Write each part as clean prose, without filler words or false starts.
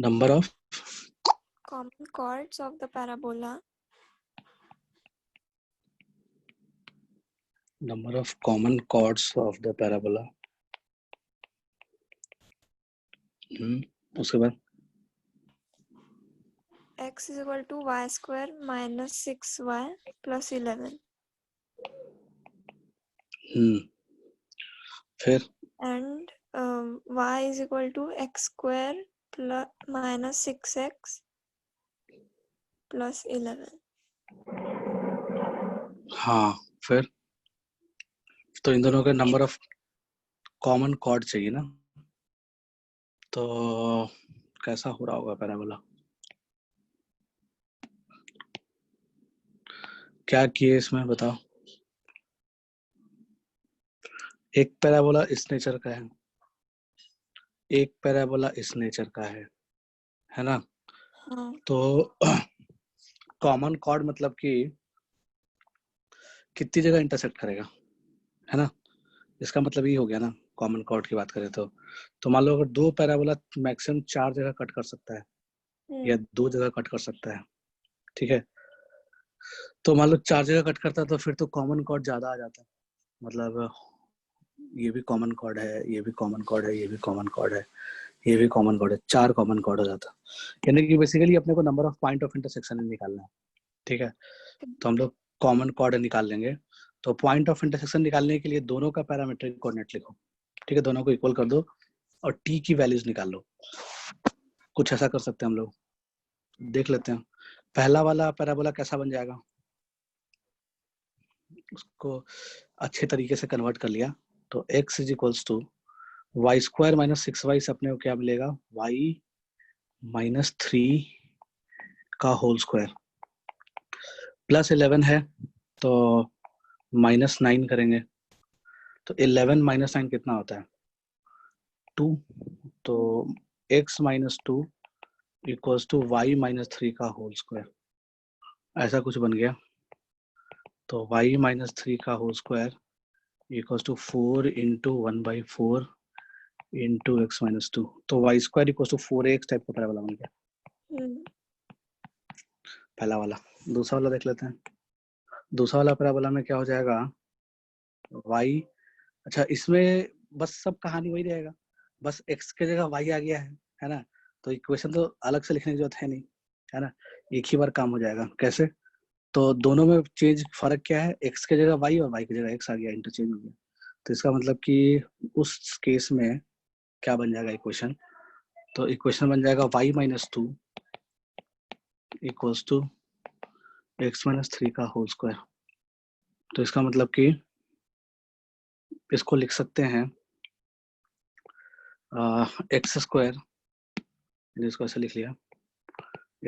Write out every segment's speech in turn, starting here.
Number of common chords of the parabola. Number of common chords of the parabola. उसके बाद X is equal to y square minus 6y plus 11. फिर And y is equal to x square plus minus 6x plus 11. हाँ, फिर तो इन दोनों के number of common chord चाहिए ना, तो कैसा हो रहा होगा पैराबोला? क्या किए इसमें बताओ। एक पैराबोला इस नेचर का है, एक पैराबोला इस नेचर का है ना। हाँ। तो कॉमन कॉर्ड मतलब कि कितनी जगह इंटरसेक्ट करेगा, है ना। इसका मतलब ये हो गया ना, कॉमन कॉर्ड की बात करें तो मान लो अगर दो पैराबोला मैक्सिमम 4 जगह कट कर सकता है या 2 जगह कट कर सकता है, ठीक है। तो मान लो 4 जगह कट करता है तो फिर तो कॉमन कॉर्ड ज्यादा आ जाता है। मतलब ये भी कॉमन कॉर्ड है, ये भी कॉमन कॉर्ड है, ये भी कॉमन कॉर्ड है, ये भी कॉमन कॉर्ड है, 4 कॉमन कॉर्ड हो जाता है। यानी कि बेसिकली अपने को number of point of intersection निकालना है, ठीक है। तो हम लोग कॉमन कॉर्ड निकाल लेंगे। तो पॉइंट ऑफ इंटरसेक्शन निकालने के लिए दोनों का पैरामीट्रिक कोऑर्डिनेट लिखो, ठीक है, दोनों को इक्वल कर दो और टी की वैल्यूज निकाल लो। कुछ ऐसा कर सकते हैं हम लोग, देख लेते हैं। पहला वाला पैराबोला कैसा बन जाएगा, उसको अच्छे तरीके से कन्वर्ट कर लिया तो x is equals to y square minus 6y से अपने को क्या मिलेगा, y माइनस 3 का होल स्क्वायर प्लस 11 है तो माइनस 9 करेंगे। तो 11 माइनस 9 कितना होता है, 2। तो x minus 2 equals to y minus 3 का होल स्क्वायर, ऐसा कुछ बन गया। तो y माइनस 3 का whole square equals to 4 into 1/4 into x minus 2। तो y square equals to 4x type का पैराबोला बन गया पहला वाला। दूसरा वाला देख लेते हैं। दूसरा वाला पैराबोला में क्या हो जाएगा, y, अच्छा इसमें बस सब कहानी वही रहेगा, बस x के जगह y आ गया है ना। तो इक्वेशन तो अलग से लिखने की जरूरत है नहीं, है ना, एक ही बार काम हो जाएगा। कैसे, तो दोनों में चेंज फर्क क्या है, x के जगह y और y की जगह x आ गया, इंटरचेंज हो गया। तो इसका मतलब कि उस केस में क्या बन जाएगा इक्वेशन, तो इक्वेशन बन जाएगा y minus 2 equals to x minus 3 का होल स्क्वायर। तो इसका मतलब कि इसको लिख सकते हैं एक्स स्क्वायर, इसको ऐसे लिख लिया,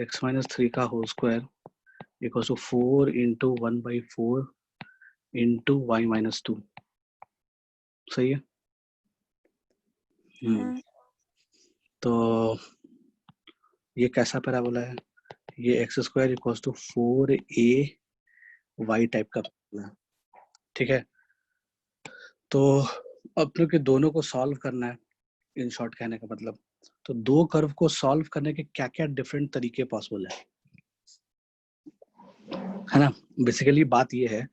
x माइनस 3 का whole square equals to 4 into 1/4 into y minus 2। सही है। तो ये कैसा पैराबोला है, ये x square equals to 4a y type का पैराबोला, ठीक है। तो अपने के दोनों को सॉल्व करना है, इन शॉर्ट कहने का मतलब। तो दो कर्व को सॉल्व करने के क्या क्या डिफरेंट तरीके पॉसिबल है ना। बेसिकली बात ये है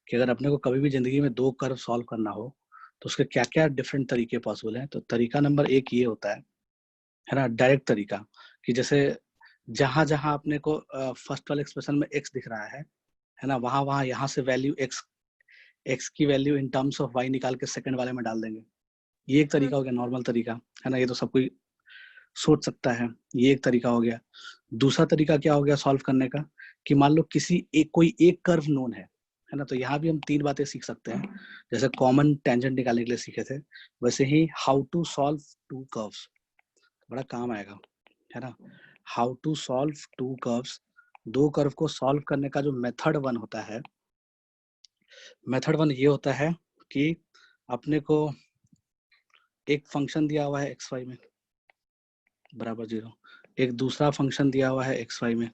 कि अगर अपने को कभी भी जिंदगी में दो कर्व सॉल्व करना हो तो उसके क्या क्या डिफरेंट तरीके पॉसिबल हैं। तो तरीका नंबर 1 ये होता है ना, डायरेक्ट तरीका, कि जैसे जहां जहां अपने को फर्स्ट वाले एक्सप्रेशन में x दिख रहा है ना, वहां वहां यहाँ से वैल्यू x की value in terms of y निकाल के सेकंड वाले में डाल देंगे। ये एक तरीका हो गया, नॉर्मल तरीका, है ना, ये तो सब कोई सोच सकता है, ये एक तरीका हो गया। दूसरा तरीका क्या हो गया सॉल्व करने का, कि मान लो कोई एक कर्व नोन है ना, तो यहाँ भी हम 3 बातें सीख सकते हैं। जैसे कॉमन टेंजेंट निकालने के लिए सीखे थे, वैसे ही हाउ टू सॉल्व 2 कर्व्स, बड़ा काम आएगा, है ना। How to solve 2 curves, 2 curve को सॉल्व करने का जो मेथड 1 होता है, मेथड 1 ये होता है कि अपने को एक फंक्शन दिया हुआ है एक्स वाई में बराबर 0, एक दूसरा फंक्शन दिया हुआ है एक्स वाई में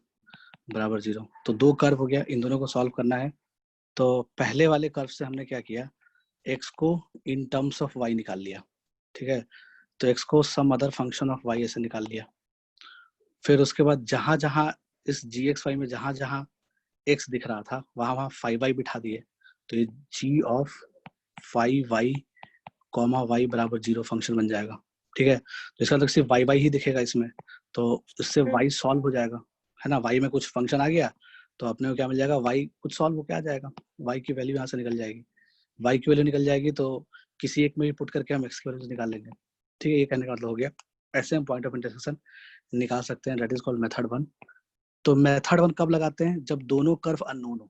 बराबर 0। तो 2 कर्व हो गया, इन दोनों को सॉल्व करना है। तो पहले वाले कर्व से हमने क्या किया, x को इन टर्म्स ऑफ y निकाल लिया, ठीक है। तो x को some other function of y ऐसे निकाल लिया। फिर उसके बाद जहां जहां इस gxy में जहां जहां x दिख रहा था वहां वहां 5y बिठा दिए, तो ये g of 5y comma y बराबर 0 फंक्शन बन जाएगा। ठीक है, तो इसका मतलब सिर्फ y ही दिखेगा इसमें, तो इससे y सॉल्व हो जाएगा, है ना। y में कुछ फंक्शन आ गया तो अपने को क्या मिल जाएगा, y कुछ सॉल्व होकर आ जाएगा, y की वैल्यू यहाँ से निकल जाएगी, y की वैल्यू निकल जाएगी तो किसी एक में भी पुट करके हम x की वैल्यू निकाल लेंगे। ठीक है, ये कहने का मतलब हो गया। ऐसे हम पॉइंट ऑफ इंटरसेक्शन निकाल सकते हैं, दैट इज कॉल्ड मेथड 1। तो मेथड 1 कब लगाते हैं, जब दोनों कर्व अननोन हो,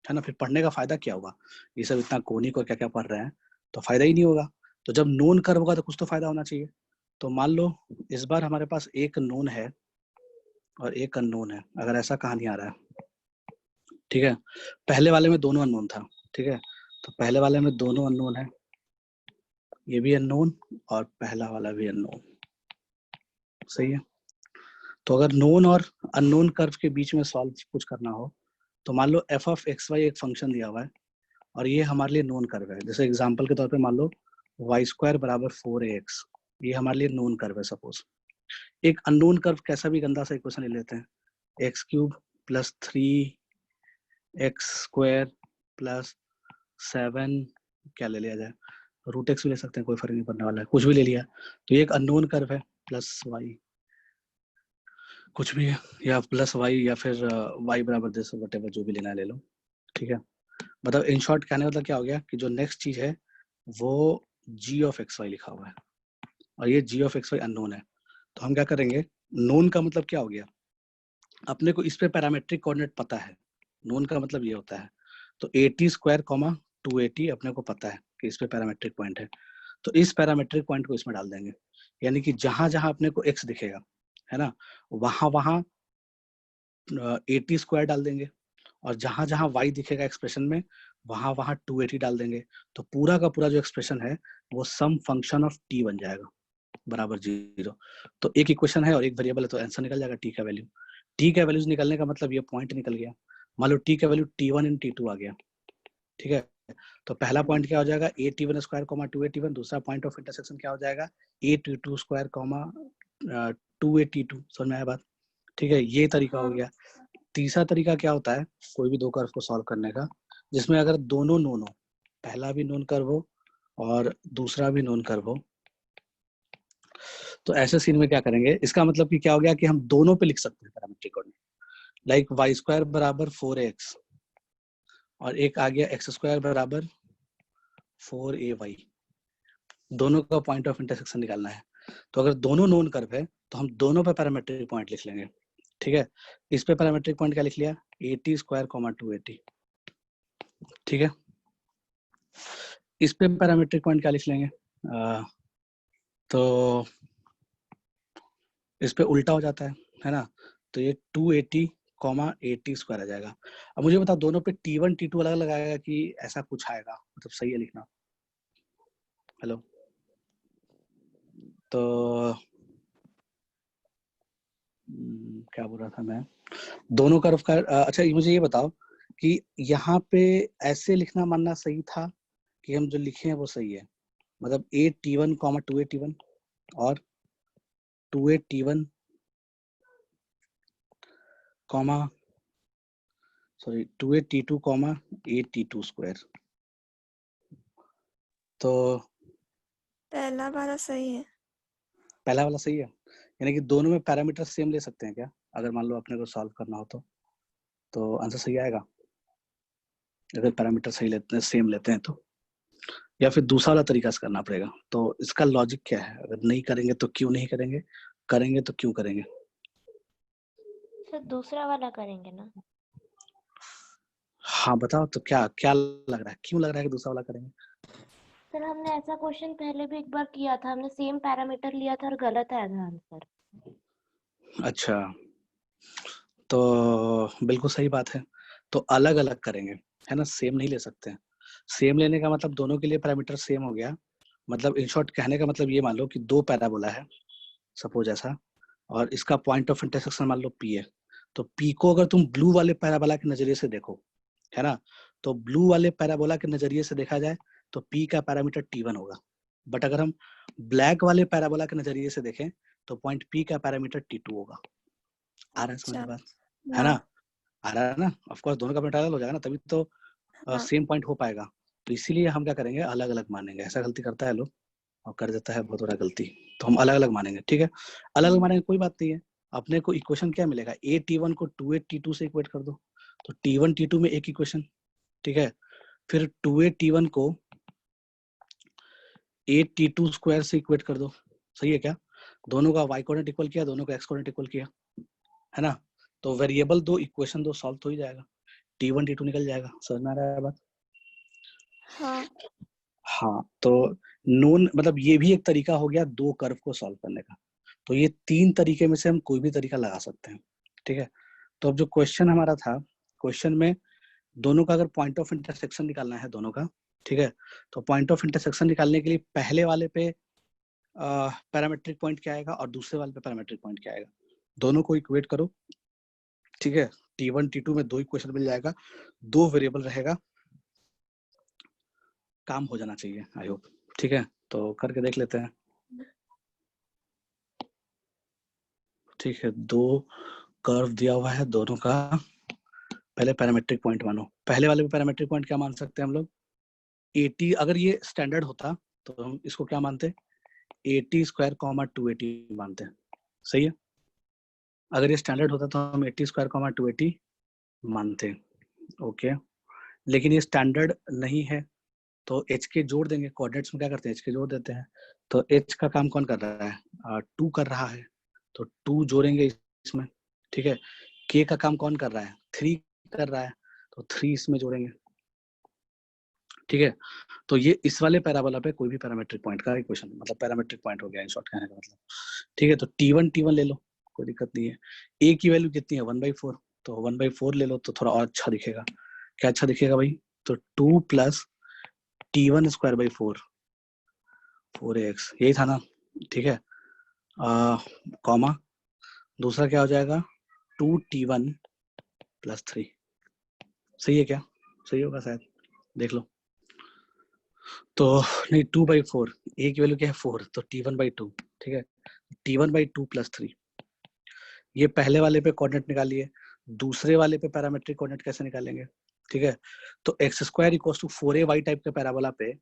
है ना। फिर पढ़ने का फायदा क्या होगा, ये सब इतना कोनिक और क्या क्या पढ़ रहे हैं तो फायदा ही नहीं होगा। तो जब नोन कर्व होगा तो कुछ तो फायदा होना चाहिए। तो मान लो इस बार हमारे पास एक नोन है और एक अननोन है, अगर ऐसा कहानी आ रहा है, ठीक है। पहले वाले में दोनों अननोन था, ठीक है, तो पहले वाले में दोनों अननोन है, ये भी अननोन और पहला वाला भी अननोन, सही है। तो अगर नोन और अननोन कर्व के बीच में सॉल्व कुछ करना हो तो मान लो एफ ऑफ एक्स वाई एक फंक्शन दिया हुआ है और ये हमारे लिए नोन कर्व है। जैसे एग्जांपल के तौर पे मान लो वाई स्क्वायर बराबर 4ax, ये हमारे लिए नोन कर्व है। सपोज एक अननोन कर्व कैसा भी गंदा सा इक्वेशन ले लेते हैं, x cube plus 3x square plus 7, क्या ले लिया जाए, रूट एक्स भी ले सकते हैं, कोई फर्क नहीं पड़ने वाला है, कुछ भी ले लिया तो ये एक अननोन कर्व है, प्लस वाई कुछ भी है, या प्लस वाई या फिर वाई बराबर दिस वटेवर जो भी लेना है ले लो। ठीक है, मतलब इन शॉर्ट कहने मतलब क्या हो गया कि जो नेक्स्ट चीज है वो g ऑफ एक्स वाई लिखा हुआ है और ये g of x y unknown है। तो हम क्या करेंगे, नोन का मतलब क्या हो गया, अपने को इस पे पैरामेट्रिक कोऑर्डिनेट पता है, नोन का मतलब ये होता है। तो 80 स्क्वायर कॉमा 280 अपने को पता है कि इस पे पैरामेट्रिक पॉइंट है, तो इस पैरामेट्रिक पॉइंट को इसमें डाल देंगे, यानी कि जहां जहां अपने को x दिखेगा, है ना, वहां वहां 80 स्क्वायर डाल देंगे और जहां जहां y दिखेगा एक्सप्रेशन में वहां वहां 280 डाल देंगे। तो पूरा का पूरा जो एक्सप्रेशन है वो सम फंक्शन ऑफ t बन जाएगा बराबर 0। तो एक इक्वेशन है और एक वेरिएबल है तो आंसर निकल जाएगा t का वैल्यू। t का वैल्यूज निकलने का मतलब ये पॉइंट निकल गया। मान लो t का वैल्यू t1 एंड t2 आ गया, ठीक है, तो पहला पॉइंट क्या हो जाएगा, a t one square comma 280, दूसरा पॉइंट ऑफ इंटरसेक्शन क्या हो जाएगा, a t two square comma 282। समझ में आया बात। ठीक है, ये तरीका हो गया। तीसरा तरीका क्या होता है, कोई भी दो कर्व को सॉल्व करने का, जिसमें अगर दोनों नोन हो, पहला भी नोन कर्व हो और दूसरा भी नोन कर्व हो, तो ऐसे सीन में क्या करेंगे, इसका मतलब कि क्या हो गया कि हम दोनों पे लिख सकते हैं parametric coordinate, like why square बराबर 4x और एक आ गया एक्स स्क्वायर बराबर 4ay, दोनों का पॉइंट ऑफ इंटरसेक्शन निकालना है। तो अगर दोनों नोन कर्व है तो हम दोनों पे पैरामेट्रिक पॉइंट लिख लेंगे। ठीक है, इस पे पैरामेट्रिक पॉइंट क्या लिख लिया, 80 स्क्वायर कॉमा 280। ठीक है, इस पे पैरामेट्रिक पॉइंट क्या लिख लेंगे, तो इस पे उल्टा हो जाता है ना, तो ये 280 कॉमा 80 स्क्वायर आ जाएगा। अब मुझे बताओ दोनों पे T1 T2 अलग अलग आएगा कि ऐसा कुछ आएगा, मतलब सही है लिखना। हेलो, तो क्या बोल रहा था मैं, दोनों कर्व का अच्छा मुझे ये बताओ कि यहाँ पे ऐसे लिखना मानना सही था कि हम जो लिखे हैं वो सही है, मतलब A T1 comma 2A T1 और 2A T1 comma sorry 2A T2 comma A T2 square, तो पहला वाला सही है। पहला वाला सही है, यानी कि दोनों में पैरामीटर सेम ले सकते हैं क्या, अगर मान लो अपने को सॉल्व करना हो तो आंसर सही आएगा अगर पैरामीटर सही लेते हैं, सेम लेते हैं तो, या फिर दूसरा वाला तरीका से करना पड़ेगा। तो इसका लॉजिक क्या है, अगर नहीं करेंगे तो क्यों नहीं करेंगे, करेंगे तो क्यों करेंगे। सर दूसरा वाला करेंगे ना। हाँ बताओ तो क्या क्या लग रहा है, क्यों लग रहा है कि दूसरा वाला करेंगे। सर हमने ऐसा क्वेश्चन पहले भी एक बार किया था, हमने सेम पैरामीटर लिया था और गलत आया था आंसर। अच्छा, तो बिल्कुल सही बात है, तो अलग अलग करेंगे, है ना, सेम नहीं ले सकते हैं। सेम लेने का मतलब दोनों के लिए पैरामीटर सेम हो गया, मतलब इन शॉर्ट कहने का मतलब ये मान लो कि दो पैराबोला है सपोज ऐसा, और इसका पॉइंट ऑफ इंटरसेक्शन मान लो P है, तो P को अगर तुम ब्लू वाले पैराबोला के नजरिए से देखो, है ना, तो ब्लू वाले पैराबोला के नजरिए से देखा जाए तो P का पैरामीटर T1 होगा, बट अगर हम ब्लैक वाले पैराबोला के नजरिए से देखें तो पॉइंट P का पैरामीटर T2 होगा। आ रहा है समझ अच्छा, में बात, है ना? हाँ आ रहा है ना? ऑफ कोर्स दोनों का पैरेलल हो जाएगा ना, तभी तो हाँ सेम पॉइंट हो पाएगा। तो इसीलिए हम क्या करेंगे, अलग अलग मानेंगे। ऐसा गलती करता है लोग और कर देता है बहुत बड़ा गलती, तो हम अलग अलग मानेंगे। ठीक है, अलग अलग मानेंगे, कोई बात नहीं है। अपने को इक्वेशन क्या मिलेगा, ए टी वन को 2a t2 से इक्वेट कर दो, तो t1 t2 में एक इक्वेशन। ठीक है, फिर 2a t1 को a t2 स्क्वायर से इक्वेट कर दो। सही है क्या? दोनों का y कोऑर्डिनेट इक्वल किया, दोनों का x कोऑर्डिनेट इक्वल किया, है ना? तो वेरिएबल दो, इक्वेशन दो, सॉल्व हो ही जाएगा, t1 t2 निकल जाएगा। समझ में आ रहा है बात? हाँ हाँ, तो नोन मतलब ये भी एक तरीका हो गया दो कर्व को सॉल्व करने का। तो ये तीन तरीके में से हम कोई भी तरीका लगा सकते हैं। ठीक है, तो अब जो क्वेश्चन हमारा था, क्वेश्चन में दोनों का अगर पॉइंट ऑफ इंटरसेक्शन निकालना है दोनों का, ठीक है, तो पॉइंट ऑफ इंटरसेक्शन निकालने के लिए पहले वाले पे पैरामेट्रिक पॉइंट क्या आएगा और दूसरे वाले पे पैरामेट्रिक पॉइंट क्या आएगा, दोनों को इक्वेट करो। ठीक है, t1 t2 में दो इक्वेशन मिल जाएगा, दो वेरिएबल रहेगा, काम हो जाना चाहिए आई होप। ठीक है, तो करके देख लेते हैं। ठीक है, दो कर्व दिया हुआ है दोनों का, पहले पैरामेट्रिक पॉइंट मानो। पहले वाले पे पैरामेट्रिक पॉइंट क्या मान सकते हैं हम लोग, 80। अगर ये स्टैंडर्ड होता तो हम इसको क्या मानते, 80 स्क्वायर कॉमा 280 मानते हैं। सही है, अगर ये स्टैंडर्ड होता तो हम 80 स्क्वायर कॉमा 280 मानते। ओके, लेकिन ये स्टैंडर्ड नहीं है, तो एच के जोड़ देंगे। कोऑर्डिनेट्स में क्या करते हैं, एच के जोड़ देते हैं। तो एच का काम कौन कर रहा है, 2 कर रहा है, तो 2 जोड़ेंगे इसमें। ठीक है, के का काम कौन कर रहा है, 3 कर रहा है, तो 3 इसमें जोड़ेंगे। ठीक है, तो ये इस वाले पैराबोला पे कोई भी पैरामेट्रिक पॉइंट का इक्वेशन, मतलब पैरामेट्रिक पॉइंट हो गया इन शॉर्ट कहने का मतलब। ठीक है, तो t1 ले लो, कोई दिक्कत नहीं है। a की वैल्यू कितनी है, 1/4, तो 1/4 ले लो तो थोड़ा और अच्छा दिखेगा। क्या अच्छा दिखेगा भाई, तो 2 plus t1 square by 4x, यही था ना? ठीक है, कॉमा दूसरा क्या हो जाएगा, 2t1 प्लस 3। सही है क्या? सही होगा शायद, देख लो। तो नहीं, 2/4, a की वैल्यू क्या है 4, तो t1/2। ठीक है, t1/2 प्लस 3। ये पहले वाले पे कोऑर्डिनेट निकालिए, दूसरे वाले पे पैरामेट्रिक कोऑर्डिनेट कैसे निकालेंगे? ठीक है, तो x square equal to 4ay type के पैराबोला पे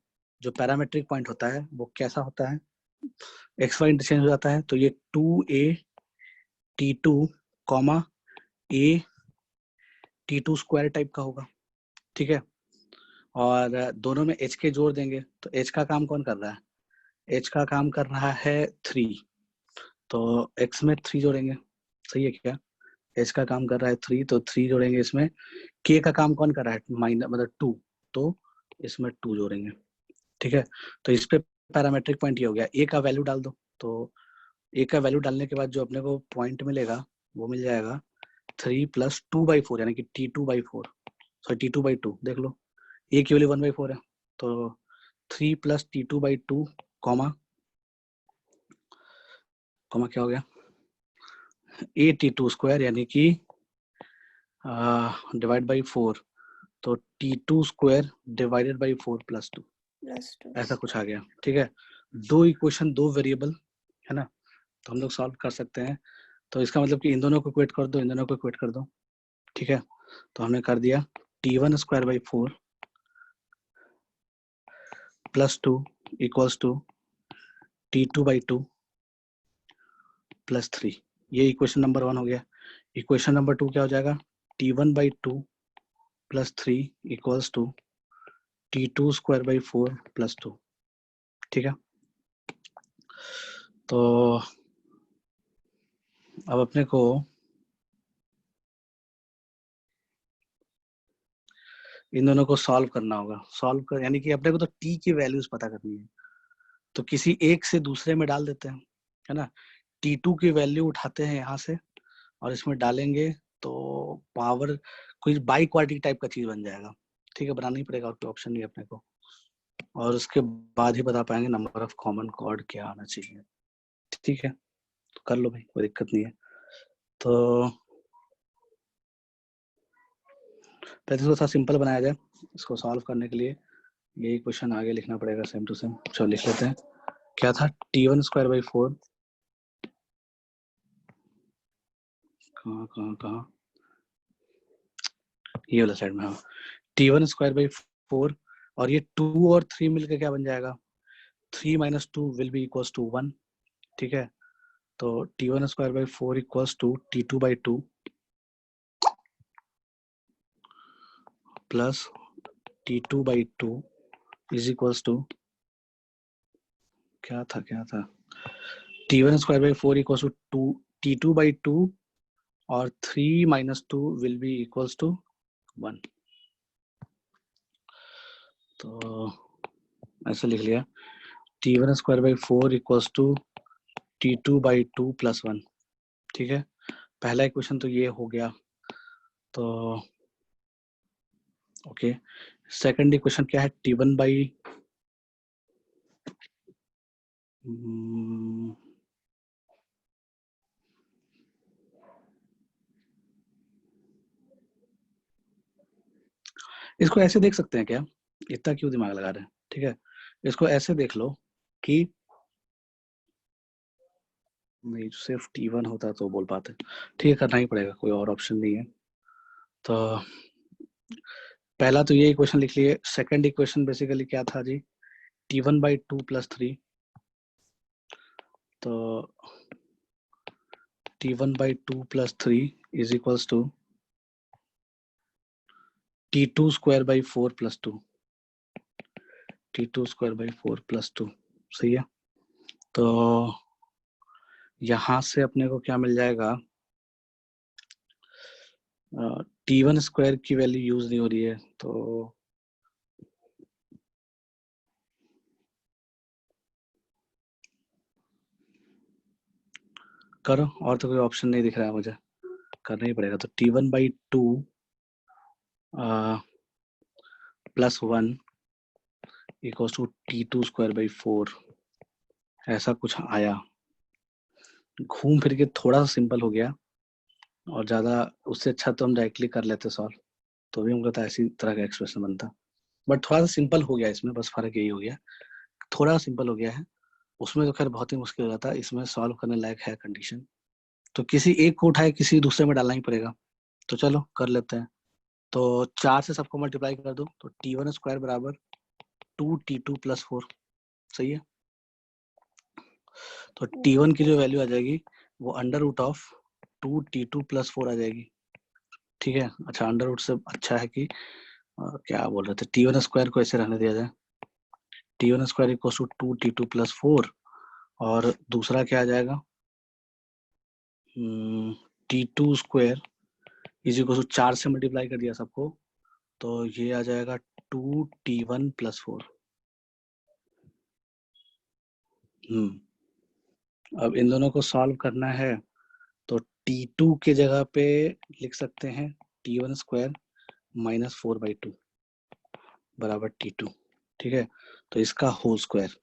जो पैरामेट्रिक पॉइंट होता है वो कैसा होता है, एक्स वाई इंटरचेंज हो जाता है, तो ये 2a t2 comma a t2 square type का होगा। ठीक है, और दोनों में h के जोड़ देंगे, तो h का काम कौन कर रहा है, h का काम कर रहा है 3, तो x में 3 जोड़ेंगे। सही है क्या? h का काम कर रहा है 3, तो 3 जोड़ेंगे इसमें। k का काम कौन कर रहा है, माइनस मतलब 2, तो इसमें 2 जोड़ेंगे। ठीक है, तो इस पे पैरामेट्रिक पॉइंट ये हो गया। a का वैल्यू डाल दो, तो a का वैल्यू डालने के बाद जो अपने को पॉइंट मिलेगा वो मिल जाएगा 3 प्लस 2/4, यानी कि t2/4, सॉरी t2/2। देख लो, a की वैल्यू 1/4 है, तो 3 प्लस t2/2 कॉमा कॉमा क्या हो गया, a t2 स्क्वायर, यानी कि डिवाइड बाई 4, तो t2 square divided by 4 plus 2, +2। ऐसा कुछ आ गया। ठीक है, दो इक्वेशन दो वेरिएबल, है ना? तो हम लोग सॉल्व कर सकते हैं। तो इसका मतलब कि इन दोनों को इक्वेट कर दो, इन दोनों को इक्वेट कर दो। ठीक है, तो हमने कर दिया t1 square by 4 plus 2 equals to t2/2 plus 3। ये इक्वेशन नंबर 1 हो गया। इक्वेशन नंबर 2 क्या हो जाएगा, t1/2 plus 3 equals to t2 square by 4 plus 2। ठीक है, तो अब अपने को इन दोनों को सॉल्व करना होगा। सॉल्व कर यानी कि अपने को तो t की वैल्यूज पता करनी है, तो किसी एक से दूसरे में डाल देते हैं, है ना? t2 की वैल्यू उठाते हैं यहाँ से और इसमें डालेंगे, तो पावर कोई बाई क्वाड्रेटिक टाइप का चीज बन जाएगा। ठीक है, बनाना ही पड़ेगा, और कोई ऑप्शन नहीं है अपने को, और उसके बाद ही बता पाएंगे नंबर ऑफ कॉमन कॉर्ड क्या आना चाहिए। ठीक है, तो कर लो भाई, कोई दिक्कत नहीं है। तो पहले इसको थोड़ा सिंपल बनाया जाए। इसको सॉल्व करने के लिए यही क्वेश्चन आगे लिखना पड़ेगा सेम टू सेम। चलो लिख लेते हैं। क्या था, t1 स्क्वायर बाई 4 कहाँ ये वाला साइड में, हाँ। t1 स्क्वायर बाई 4 और ये 2 और 3 मिलकर क्या बन जाएगा, 3 minus 2 will be equals to 1, ठीक है। तो t1 square by 4 equals to t2 by 2 plus t2 by 2 is equals to क्या था t1 square by 4 equals to t2 by 2 और 3 minus 2 will be equals to 1। तो ऐसा लिख लिया t1 square by 4 equals to t2 by 2 plus 1, ठीक है। पहला इक्वेशन तो ये हो गया। तो ओके, सेकंड इक्वेशन क्या है, t1 बाई इसको ऐसे देख सकते हैं क्या, इतना क्यों दिमाग लगा रहे हैं, ठीक है। इसको ऐसे देख लो कि नहीं, सिर्फ t1 होता तो बोल पाते, ठीक है, करना ही पड़ेगा, कोई और ऑप्शन नहीं है। तो पहला तो ये इक्वेशन लिख लिए। सेकंड इक्वेशन बेसिकली क्या था जी, t1 बाई 2 प्लस 3, तो t1 by 2 plus 3 is equals to t2 square by 4 plus 2, t2 square by 4 plus 2, सही है। तो यहां से अपने को क्या मिल जाएगा, t1 स्क्वायर की वैल्यू यूज नहीं हो रही है, तो करो, और तो कोई ऑप्शन नहीं दिख रहा है मुझे, करना ही पड़ेगा। तो t1 by 2 plus 1 equals to t2 square by 4, ऐसा कुछ आया। घूम फिर के थोड़ा सा सिंपल हो गया, और ज्यादा उससे अच्छा तो हम डायरेक्टली कर लेते सॉल्व, तो भी हमको तो ऐसी तरह का एक्सप्रेशन बनता, बट थोड़ा सा सिंपल हो गया इसमें, बस फर्क यही हो गया, थोड़ा सिंपल हो गया है। उसमें तो खैर बहुत ही मुश्किल हो जाता, इसमें सॉल्व करने लायक है कंडीशन, तो किसी एक को उठाए किसी दूसरे में डालना ही पड़ेगा। तो चलो कर लेते हैं। तो 4 से सबको मल्टीप्लाई कर दो, तो t1 स्क्वायर बराबर 2t2 प्लस 4, सही है। तो t1 की जो वैल्यू आ जाएगी वो under root of 2t2 plus 4 आ जाएगी, ठीक है। अच्छा, अंडर रूट से अच्छा है कि क्या बोल रहे थे, t1 स्क्वायर को ऐसे रहने दिया जाए, t1 square equal to 2t2 plus 4, और दूसरा क्या आ जाएगा, t2 square is equal to 4 से मल्टीप्लाई कर दिया सबको, तो ये आ जाएगा 2t1 प्लस 4। अब इन दोनों को सॉल्व करना है, तो t2 के जगह पे लिख सकते हैं t1 स्क्वायर माइनस 4/2 बराबर t2, ठीक है। तो इसका होल स्क्वायर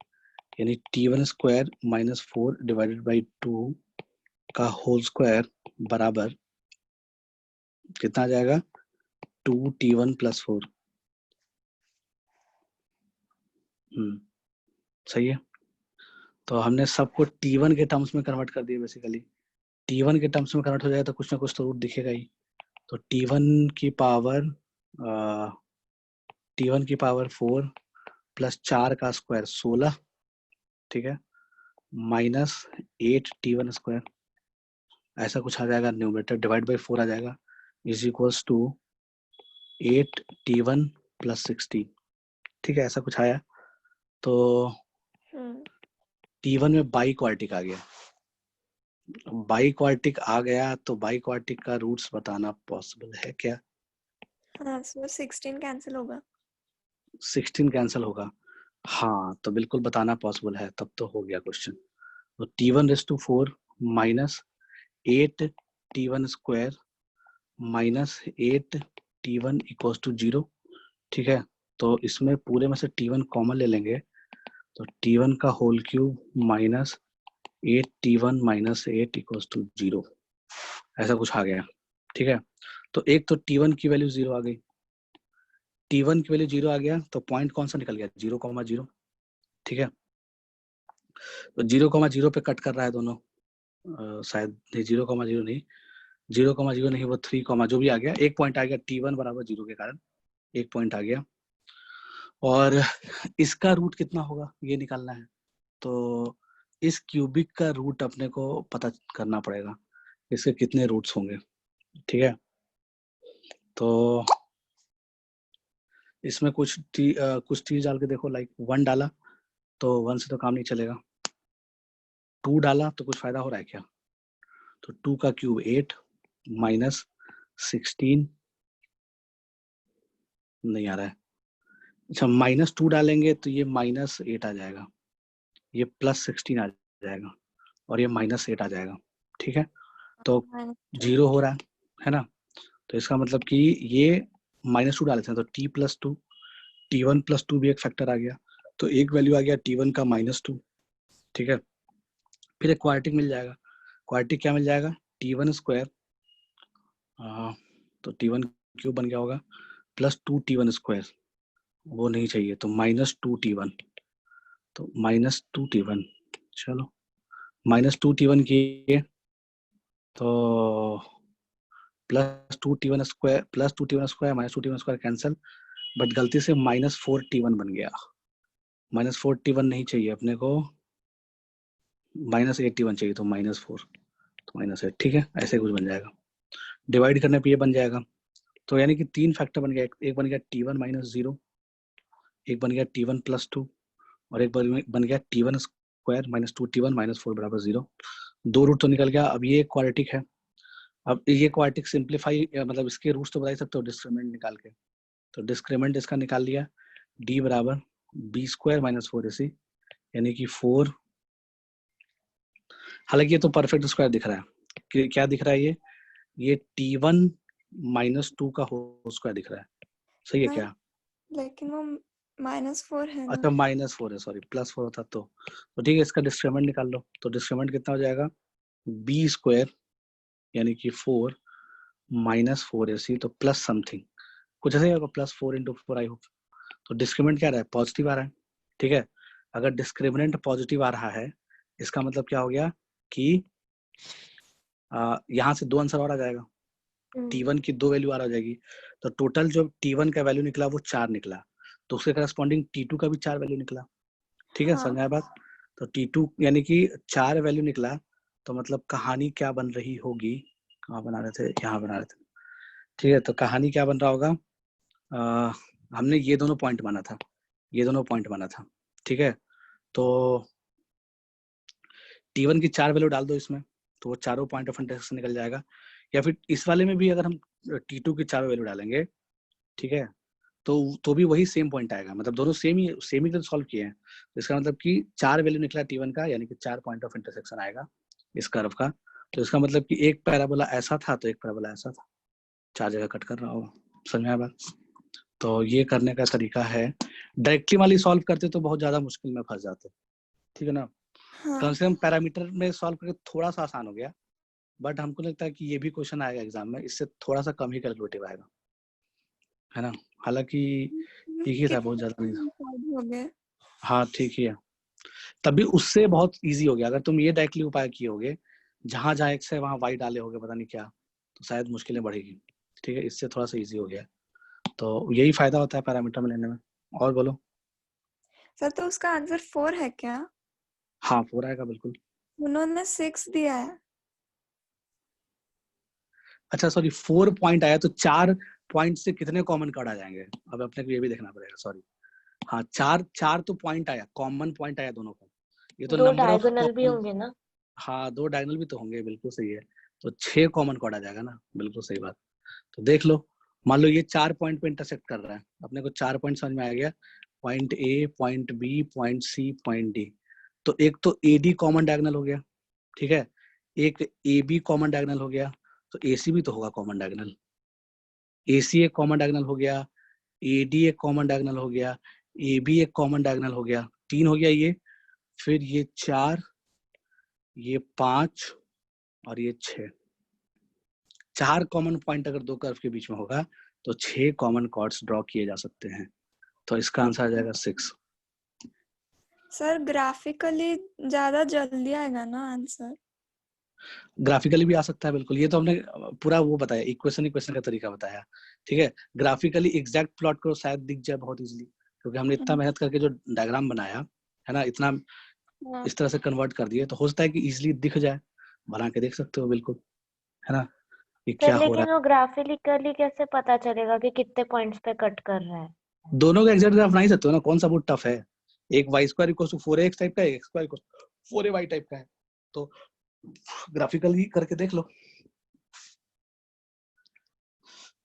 यानी t1 square minus 4 divided by 2 का होल स्क्वायर बराबर कितना आ जाएगा, 2t1 प्लस 4। सही है। तो हमने सबको t1 के टर्म्स में कन्वर्ट कर दिया, बेसिकली t1 के टर्म्स में कन्वर्ट हो जाए तो कुछ ना कुछ तो रूट दिखेगा ही। तो t1 की पावर 4 प्लस 4 का स्क्वायर 16, ठीक है, माइनस 8 t1 स्क्वायर, ऐसा कुछ आ जाएगा, न्यूमरेटर डिवाइड बाई 4 आ जाएगा, is equals to 8 t1 plus 16, ठीक है, ऐसा कुछ आया। तो t1 में बाई क्वार्टिक आ गया, बाई क्वार्टिक आ गया, तो बाई क्वार्टिक का रूट्स बताना पॉसिबल है क्या? हाँ, so 16 कैंसिल होगा। 16 कैंसिल होगा, हाँ, तो बिल्कुल बताना पॉसिबल है, तब तो हो गया क्वेश्चन। तो t1 raise to 4 minus 8 t1 square minus 8 t1 equals to 0, ठीक है। तो इसमें पूरे में से t1 कॉमन ले लेंगे, तो t1 का whole cube minus 8 t1 minus 8 equals to 0, ऐसा कुछ आ गया, ठीक है। तो एक तो t1 की वैल्यू 0 आ गई, t1 की वैल्यू 0 आ गया, तो पॉइंट कौन सा निकल गया, 0,0, ठीक है। तो 0,0 पे कट कर रहा है दोनों, शायद नहीं, 0,0 नहीं, 0,0 नहीं, वो 3, जो भी आ गया, एक पॉइंट आ गया t1 बराबर 0 के कारण, एक पॉइंट आ गया। और इसका रूट कितना होगा ये निकालना है, तो इस क्यूबिक का रूट अपने को पता करना पड़ेगा, इसके कितने रूट्स होंगे। ठीक है, तो इसमें कुछ चीज डाल के देखो, लाइक 1 डाला तो 1 से तो काम नहीं चलेगा, 2 डाला तो कुछ फायदा हो रहा है क्या, तो 2 का क्यूब 8 माइनस 16 नहीं आ रहा है। अच्छा, -2 डालेंगे तो ये -8 आ जाएगा, ये +16 आ जाएगा और ये -8 आ जाएगा। ठीक है, तो 0 हो रहा है ना, तो इसका मतलब कि ये -2 डाले थे तो t+2, t1+2 भी एक फैक्टर आ गया, तो एक वैल्यू आ गया t1 का -2। ठीक है, फिर एक क्वाड्रेटिक मिल जाएगा, क्वाड्रेटिक क्या मिल जाएगा, t1 स्क्वायर, तो t1 क्यूब बन गया होगा, +2 t1 स्क्वायर, वो नहीं चाहिए तो -2 t1, तो -2 t1, चलो -2 t1 किए तो +2 t1 square, +2 t1 square -2 t1 square cancel, but गलती से -4 t1 बन गया, -4 t1 नहीं चाहिए अपने को, -8 t1 चाहिए, तो -4 तो -8। ठीक है, ऐसे कुछ बन जाएगा, डिवाइड करने पे ये बन जाएगा, तो यानी कि 3 फैक्टर बन गया, एक बन गया t1 -0, एक बन गया t1 +2 और एक बन गया t1 स्क्वायर -2 t1 -4 बराबर 0। 2 रूट तो निकल गया, अब ये क्वाड्रेटिक है, अब ये क्वाड्रेटिक सिंप्लीफाई, मतलब इसके रूट्स तो बता ही सकते हो डिस्क्रिमिनेंट निकाल के, तो डिस्क्रिमिनेंट इसका निकाल लिया, d बराबर b² -4ac, यानी कि 4, हालांकि ये तो परफेक्ट स्क्वायर दिख रहा है, क्या दिख रहा है ये t1 -2 का होल स्क्वायर दिख रहा है, सही है क्या, लेकिन वो -4 है ना। अच्छा -4 है, सॉरी, +4 होता तो ठीक है, इसका डिस्क्रिमिनेंट निकाल लो, तो डिस्क्रिमिनेंट कितना हो जाएगा, b² यानी कि 4 -4ac, तो प्लस समथिंग कुछ ऐसे होगा, +4 × 4 आई होप, तो डिस्क्रिमिनेंट क्या रहा है, पॉजिटिव आ रहा है। ठीक है, अगर डिस्क्रिमिनेंट पॉजिटिव आ रहा है, इसका मतलब क्या हो गया कि यहाँ से 2 आंसर और आ जाएगा, t1 की 2 वैल्यू आ जाएगी, तो टोटल जो t1 का वैल्यू निकला वो 4 निकला, तो उसके करस्पॉन्डिंग t2 का भी 4 वैल्यू निकला। ठीक है, हाँ। समझ आया बात, तो t2 यानी कि 4 वैल्यू निकला, तो मतलब कहानी क्या बन रही होगी, कहाँ बना रहे थे, यहाँ बना रहे थे। ठीक है, तो कहानी क्या बन रहा होगा, हमने ये दोनों पॉइंट माना था, ये दोनों पॉइंट माना था। ठीक है, तो t1 की 4 वैल्यू डाल दो इसमें, तो वो चारों पॉइंट ऑफ इंटरसेक्शन निकल जाएगा, या फिर इस वाले में भी अगर हम t2 की 4 वैल्यू डालेंगे, ठीक है, तो भी वही सेम पॉइंट आएगा, मतलब दोनों सेम ही तो सॉल्व किए हैं, तो इसका मतलब कि 4 वैल्यू निकला t1 का, यानी कि 4 पॉइंट ऑफ इंटरसेक्शन आएगा इस कर्व का, तो इसका मतलब कि एक पैराबोला ऐसा था तो एक पैराबोला ऐसा था, 4 जगह कट कर रहा होगा, समझ में आया बात। तो ये करने का तरीका है, डायरेक्टली वाली सॉल्व करते तो बहुत ज्यादा मुश्किल में फंस जाते, ठीक है ना, हाँ। कम से कम पैरामीटर में सॉल्व करके थोड़ा सा आसान हो गया, बट हमको लगता है कि ये भी क्वेश्चन आएगा एग्जाम में, इससे थोड़ा सा कम ही कैलकुलेटिव आएगा, है ना, हालांकि ठीक ही था, बहुत ज्यादा नहीं था। हो गए। हाँ ठीक ही है, तभी उससे बहुत इजी हो गया, अगर तुम ये डायरेक्टली उपाय किए होगे, जहां जहां एक्स है वहां वाई डाले होगे पता नहीं क्या, तो शायद मुश्किलें बढ़ेगी। ठीक है, इससे थोड़ा सा इजी हो गया, तो यही फायदा होता है पैरामीटर में लेने में। और बोलो सर, तो उसका आंसर 4 है क्या? हाँ 4 आएगा बिल्कुल। उन्होंने 6 दिया है। अच्छा सॉरी, 4 पॉइंट आया, तो 4 पॉइंट से कितने कॉमन कार्ड आ जाएंगे, अब अपने को ये भी देखना पड़ेगा, सॉरी, हाँ 4 तो पॉइंट आया, कॉमन पॉइंट आया दोनों का, ये तो 2 नंबर ऑफ डायगोनल भी कॉमन, होंगे ना। हाँ 2 डायगोनल भी तो होंगे, बिल्कुल सही है, तो 6 कॉमन कार्ड आ जाएगा ना, बिल्कुल सही बात। तो देख लो, मान लो ये 4 पॉइंट पे इंटरसेक्ट कर रहा है, अपने को 4 पॉइंट समझ में आ गया, point A, point B, point C, point D, तो एक तो ए डी कॉमन डायगोनल हो गया, ठीक है, एक ए बी कॉमन डायगोनल हो गया, तो ए सी भी तो होगा कॉमन डायगोनल, ए सी एक कॉमन डायगोनल हो गया, ए डी एक कॉमन डायगोनल हो गया, ए बी एक कॉमन डायगोनल हो गया, 3 हो गया ये, फिर ये 4, ये 5 और ये 6, 4 कॉमन पॉइंट अगर 2 कर्व के बीच में होगा तो 6 कॉमन कॉर्ड्स ड्रॉ किए जा सकते हैं, तो इसका आंसर आ जाएगा 6। सर, ग्राफिकली ज्यादा जल्दी आएगा ना आंसर? ग्राफिकली भी आ सकता है बिल्कुल, ये तो हमने पूरा वो बताया, इक्वेशन का तरीका बताया, ठीक है। ग्राफिकली एग्जैक्ट प्लॉट करो शायद दिख जाए बहुत इजीली, क्योंकि हमने इतना मेहनत करके जो डायग्राम बनाया है ना, इतना हाँ, इस तरह से कन्वर्ट कर दिए, तो हो सकता है कि इजीली दिख जाए, बना के देख सकते हो बिल्कुल, है ना, कि सर क्या हो रहा लेकिन वो ग्राफिकली कैसे पता चलेगा कि कितने पॉइंट्स पे कट कर रहा है? है। दोनों का एग्जैक्ट ग्राफ बना ही सकते हो ना, कौन सा बहुत टफ है। एक y square equal to 4ax type का है, एक स्क्वायर इक्वल 4ay टाइप का है, तो ग्राफिकली करके देख लो,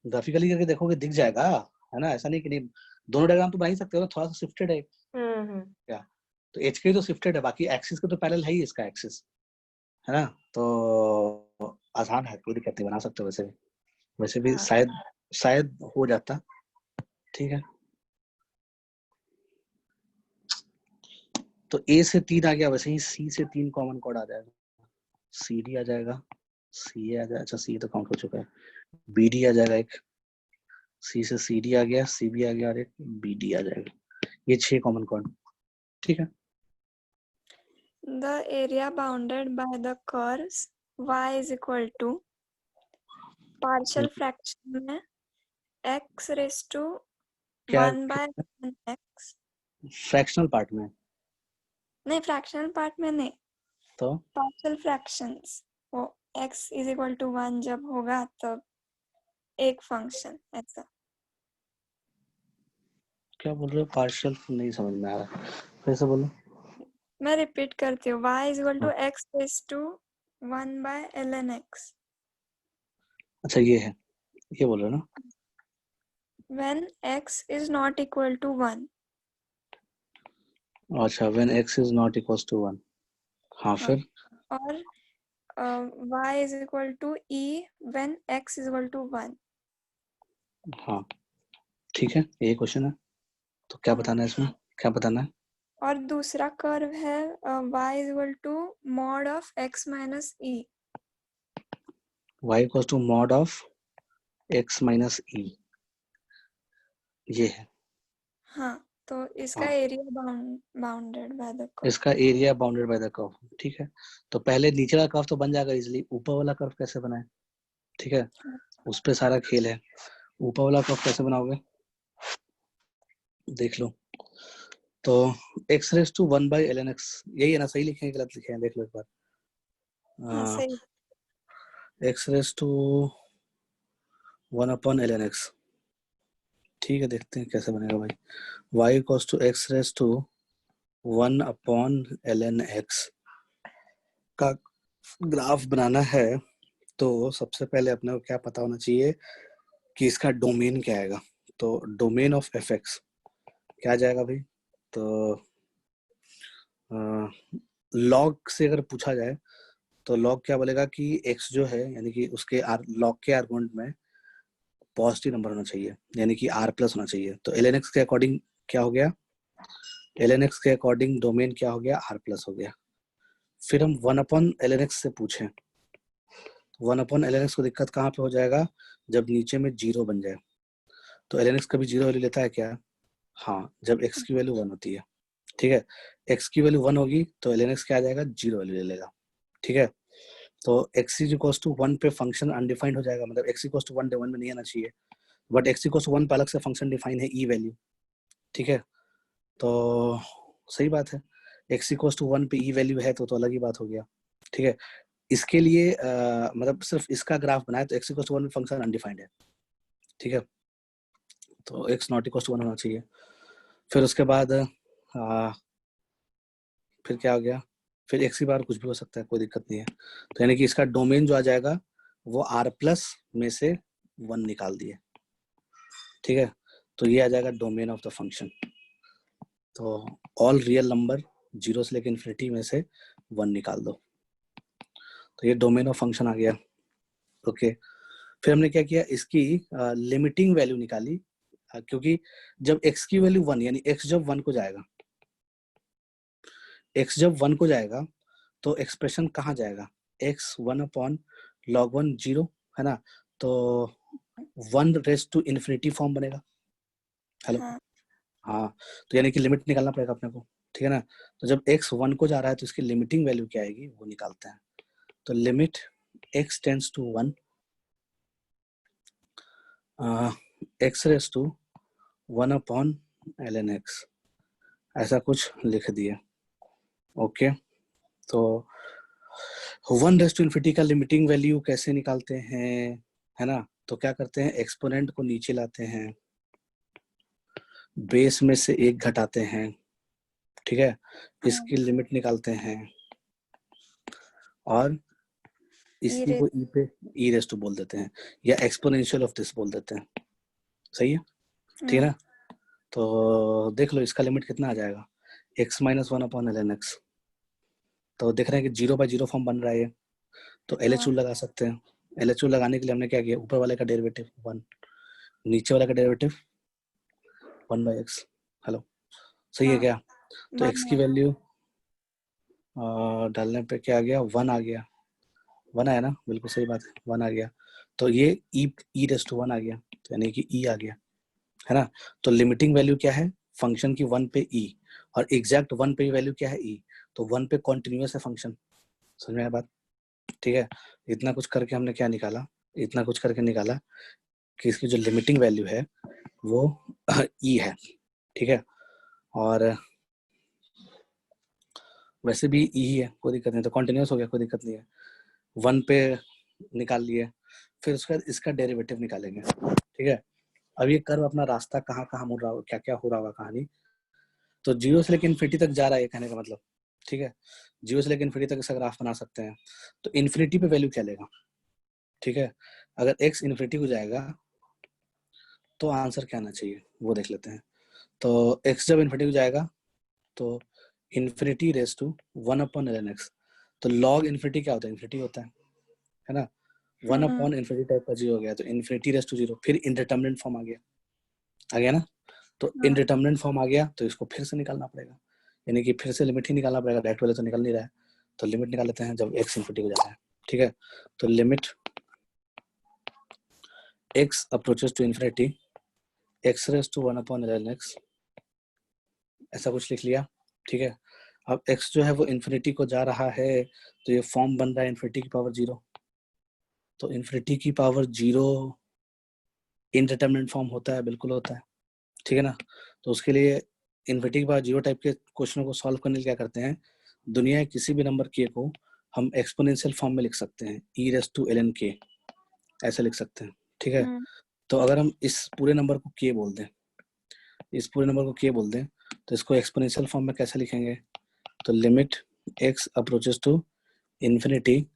ग्राफिकली करके देखोगे दिख जाएगा, है ना। ऐसा नहीं कि नहीं, दोनों डायग्राम तो बना ही सकते हो ना, थोड़ा सा शिफ्टेड है क्या, तो एच के तो शिफ्टेड है, बाकी एक्सिस के तो पैरेलल है ही इसका एक्सिस, है ना, तो आसान है, कोई दिक्कत नहीं, बना सकते हो वैसे भी हाँ। शायद हो जाता, ठीक है। तो ए से 3 आ गया, वैसे ही सी से 3 कॉमन कोड आ जाएगा, सी डी आ जाएगा, सी आ जाएगा, अच्छा सी तो काउंट हो चुका है, बी डी आ जाएगा एक, सी से सी डी आ गया, सी बी आ गया और एक बी डी आ जाएगा, ये 6 कॉमन कोड, ठीक है। the area bounded by the curves y is equal to partial fraction में x raised to क्या 1 by x, फ्रैक्शनल पार्ट में, नहीं फ्रैक्शनल पार्ट में नहीं, तो पार्शियल फ्रैक्शंस, वो x इज इक्वल टू 1 जब होगा तब एक फंक्शन ऐसा। क्या बोल रहे हो, पार्शियल नहीं समझ में आ रहा, फिर से बोलो। मैं रिपीट करती हूँ, y इज इक्वल टू हाँ, x raised to 1 by ln x अच्छा ये है, ये बोल रहे हो ना, when x is not equal to 1। अच्छा when x is not equals to 1, हाँ हाँ, फिर, और y is equal to e when x is equal to 1। हाँ ठीक है, यही क्वेश्चन है, तो क्या हाँ, बताना है इसमें, क्या बताना है। और दूसरा कर्व है y is equal to mod of x minus e। y equals to mod of x minus e, ये है, हाँ, तो इसका हाँ area bounded by the curve. इसका area bounded by the curve, ठीक है। तो पहले नीचे वाला कर्व तो बन जाएगा इजीली, ऊपर वाला कर्व कैसे बनाए, ठीक है, उस पे सारा खेल है। ऊपर वाला कर्व कैसे बनाओगे, देख लो, तो x raise to 1 by ln x, यही है ना, सही लिखे हैं गलत लिखे हैं, देख लो एक हाँ बार, सही। x raise to 1 upon ln x, ठीक है, देखते हैं कैसे बनेगा भाई, y equals to x raise to 1 upon ln x का ग्राफ बनाना है, तो सबसे पहले अपने को क्या पता होना चाहिए कि इसका डोमेन क्या आएगा, तो डोमेन ऑफ एफ एक्स क्या आ जाएगा भाई, तो लॉग से अगर पूछा जाए तो लॉग क्या बोलेगा कि x जो है, यानी कि उसके लॉग के आर्गुमेंट में पॉजिटिव नंबर होना चाहिए, यानी कि r प्लस होना चाहिए, तो ln x के अकॉर्डिंग क्या हो गया, ln x के अकॉर्डिंग डोमेन क्या हो गया, r प्लस हो गया। फिर हम 1 अपॉन ln x से पूछें, 1 अपॉन ln x को दिक्कत कहाँ पे हो जाएगा, जब नीचे में जीरो बन जाए, तो ln x कभी जीरो वैल्यू लेता है क्या, हाँ जब x की वैल्यू 1 होती है, ठीक है, x की वैल्यू 1 होगी तो ln x क्या आ जाएगा, जीरो वैल्यू ले लेगा, ठीक है। तो x इज इक्वल टू 1 पे फंक्शन अनडिफाइंड हो जाएगा, मतलब x इक्वल टू 1 1 में नहीं आना चाहिए, बट x इक्वल टू 1 पे अलग से फंक्शन डिफाइन है ई वैल्यू, ठीक है, तो सही बात है, x इक्वल टू 1 पे ई वैल्यू है तो अलग ही बात हो गया, ठीक है। इसके लिए मतलब सिर्फ इसका ग्राफ बनाए तो x इक्वल टू 1 पे फंक्शन अनडिफाइंड है, ठीक है, तो x नॉट इक्वल टू 1 होना चाहिए। फिर उसके बाद फिर क्या हो गया, फिर x की बार कुछ भी हो सकता है, कोई दिक्कत नहीं है, तो यानी कि इसका डोमेन जो आ जाएगा वो r प्लस में से 1 निकाल दिए, ठीक है, तो ये आ जाएगा डोमेन ऑफ द फंक्शन, तो ऑल रियल नंबर जीरो से लेकर इन्फिनिटी में से 1 निकाल दो, तो ये डोमेन ऑफ फंक्शन आ गया, ओके। फिर हमने क्या किया, इसकी लिमिटिंग वैल्यू निकाली, क्योंकि जब x की वैल्यू 1, यानी x जब 1 को जाएगा, x जब 1 को जाएगा तो एक्सप्रेशन कहाँ जाएगा, x 1 अपॉन log 1 जीरो, है ना, तो 1 रेस टू इन्फिनिटी फॉर्म बनेगा, हेलो, हाँ, हाँ, तो यानी कि लिमिट निकालना पड़ेगा अपने को, ठीक है ना, तो जब x 1 को जा रहा है तो इसकी लिमिटिंग वैल्यू क्या आएगी वो निकालते हैं, तो limit x tends to 1 x raise to 1 upon ln x, ऐसा कुछ लिख दिया। ओके, तो 1 रेज टू इन्फिनिटी का लिमिटिंग वैल्यू कैसे निकालते हैं, है ना? तो क्या करते हैं, एक्सपोनेंट को नीचे लाते हैं, बेस में से 1 घटाते हैं, ठीक है, इसकी लिमिट निकालते हैं और इसकी को ई पे ई रेज टू बोल देते हैं या एक्सपोनेंशियल ऑफ दिस बोल देते हैं। सही है, ठीक है ना? तो देख लो इसका लिमिट कितना आ जाएगा, x minus 1 upon ln x। तो देख रहे हैं कि 0/0 फॉर्म बन रहा है ये, तो LHU लगा सकते हैं। LHU लगाने के लिए हमने क्या किया, ऊपर वाले का डेरिवेटिव 1, नीचे वाले का डेरिवेटिव 1/x। हेलो, सही है क्या? तो x की वैल्यू डालने पे क्या आ गया, 1 आ गया, 1 आया ना, बिल्कुल सही बात है, 1 आ गया। तो ये e रेज टू 1 आ गया, तो यानी कि e आ गया, है ना? तो लिमिटिंग वैल्यू क्या है फंक्शन की, 1 पे e, और एग्जैक्ट 1 पे वैल्यू क्या है e, तो 1 पे कॉन्टिन्यूअस है फंक्शन। समझ में आया बात? ठीक है, इतना कुछ करके हमने क्या निकाला, इतना कुछ करके निकाला कि इसकी जो लिमिटिंग वैल्यू है वो e है, ठीक है, और वैसे भी e ही है, कोई दिक्कत नहीं, तो कॉन्टिन्यूअस हो गया, कोई दिक्कत नहीं है। 1 पे निकाल लिए, फिर उसके बाद इसका डेरिवेटिव निकालेंगे, ठीक है। अब ये कर्व अपना रास्ता कहाँ कहाँ मुड़ रहा होगा, क्या क्या हो रहा होगा कहानी, तो 0 से लेकर इन्फिनिटी तक जा रहा है, कहने का मतलब, ठीक है, 0 से लेकर इन्फिनिटी तक इसका ग्राफ बना सकते हैं। तो इन्फिनिटी पे वैल्यू क्या लेगा, ठीक है, अगर x इन्फिनिटी हो जाएगा तो आंसर क्या आना चाहिए वो देख लेते हैं। तो x जब इन्फिनिटी हो जाएगा तो infinity raise to 1 upon ln x, तो लॉग इन्फिनिटी क्या होता है, इन्फिनिटी होता है ना, 1 अपॉन इन्फिनिटी टाइप का 0 हो गया, तो इन्फिनिटी रेज टू 0, फिर इनडिटरमिनेट फॉर्म आ गया ना, तो इनडिटरमिनेट फॉर्म आ गया, तो इसको फिर से निकालना पड़ेगा, यानी कि फिर से लिमिट ही निकालना पड़ेगा, डायरेक्ट वाले तो निकल नहीं रहा है, तो लिमिट निकाल लेते हैं जब x इन्फिनिटी हो जाता है, ठीक है। तो limit x approaches to infinity x raise to 1 upon ln x, ऐसा कुछ लिख लिया, ठीक है। अब x जो है वो इन्फिनिटी को जा रहा है, तो ये फॉर्म बन रहा है इन्फिनिटी की पावर 0, तो इन्फिनिटी की पावर 0 इनडिटरमिनेट फॉर्म होता है, बिल्कुल होता है, ठीक है ना। तो उसके लिए इन्फिनिटी की पावर 0 टाइप के क्वेश्चनों को सॉल्व करने के लिए क्या करते हैं, दुनिया के किसी भी नंबर k को हम एक्सपोनेंशियल फॉर्म में लिख सकते हैं, e raise to ln k, ऐसे लिख सकते हैं, ठीक है। तो अगर हम इस पूरे नंबर को k बोल दें, इस पूरे नंबर को k बोल दें, तो इसको एक्सपोनेंशियल फॉर्म में कैसे लिखेंगे, तो limit x approaches to infinity,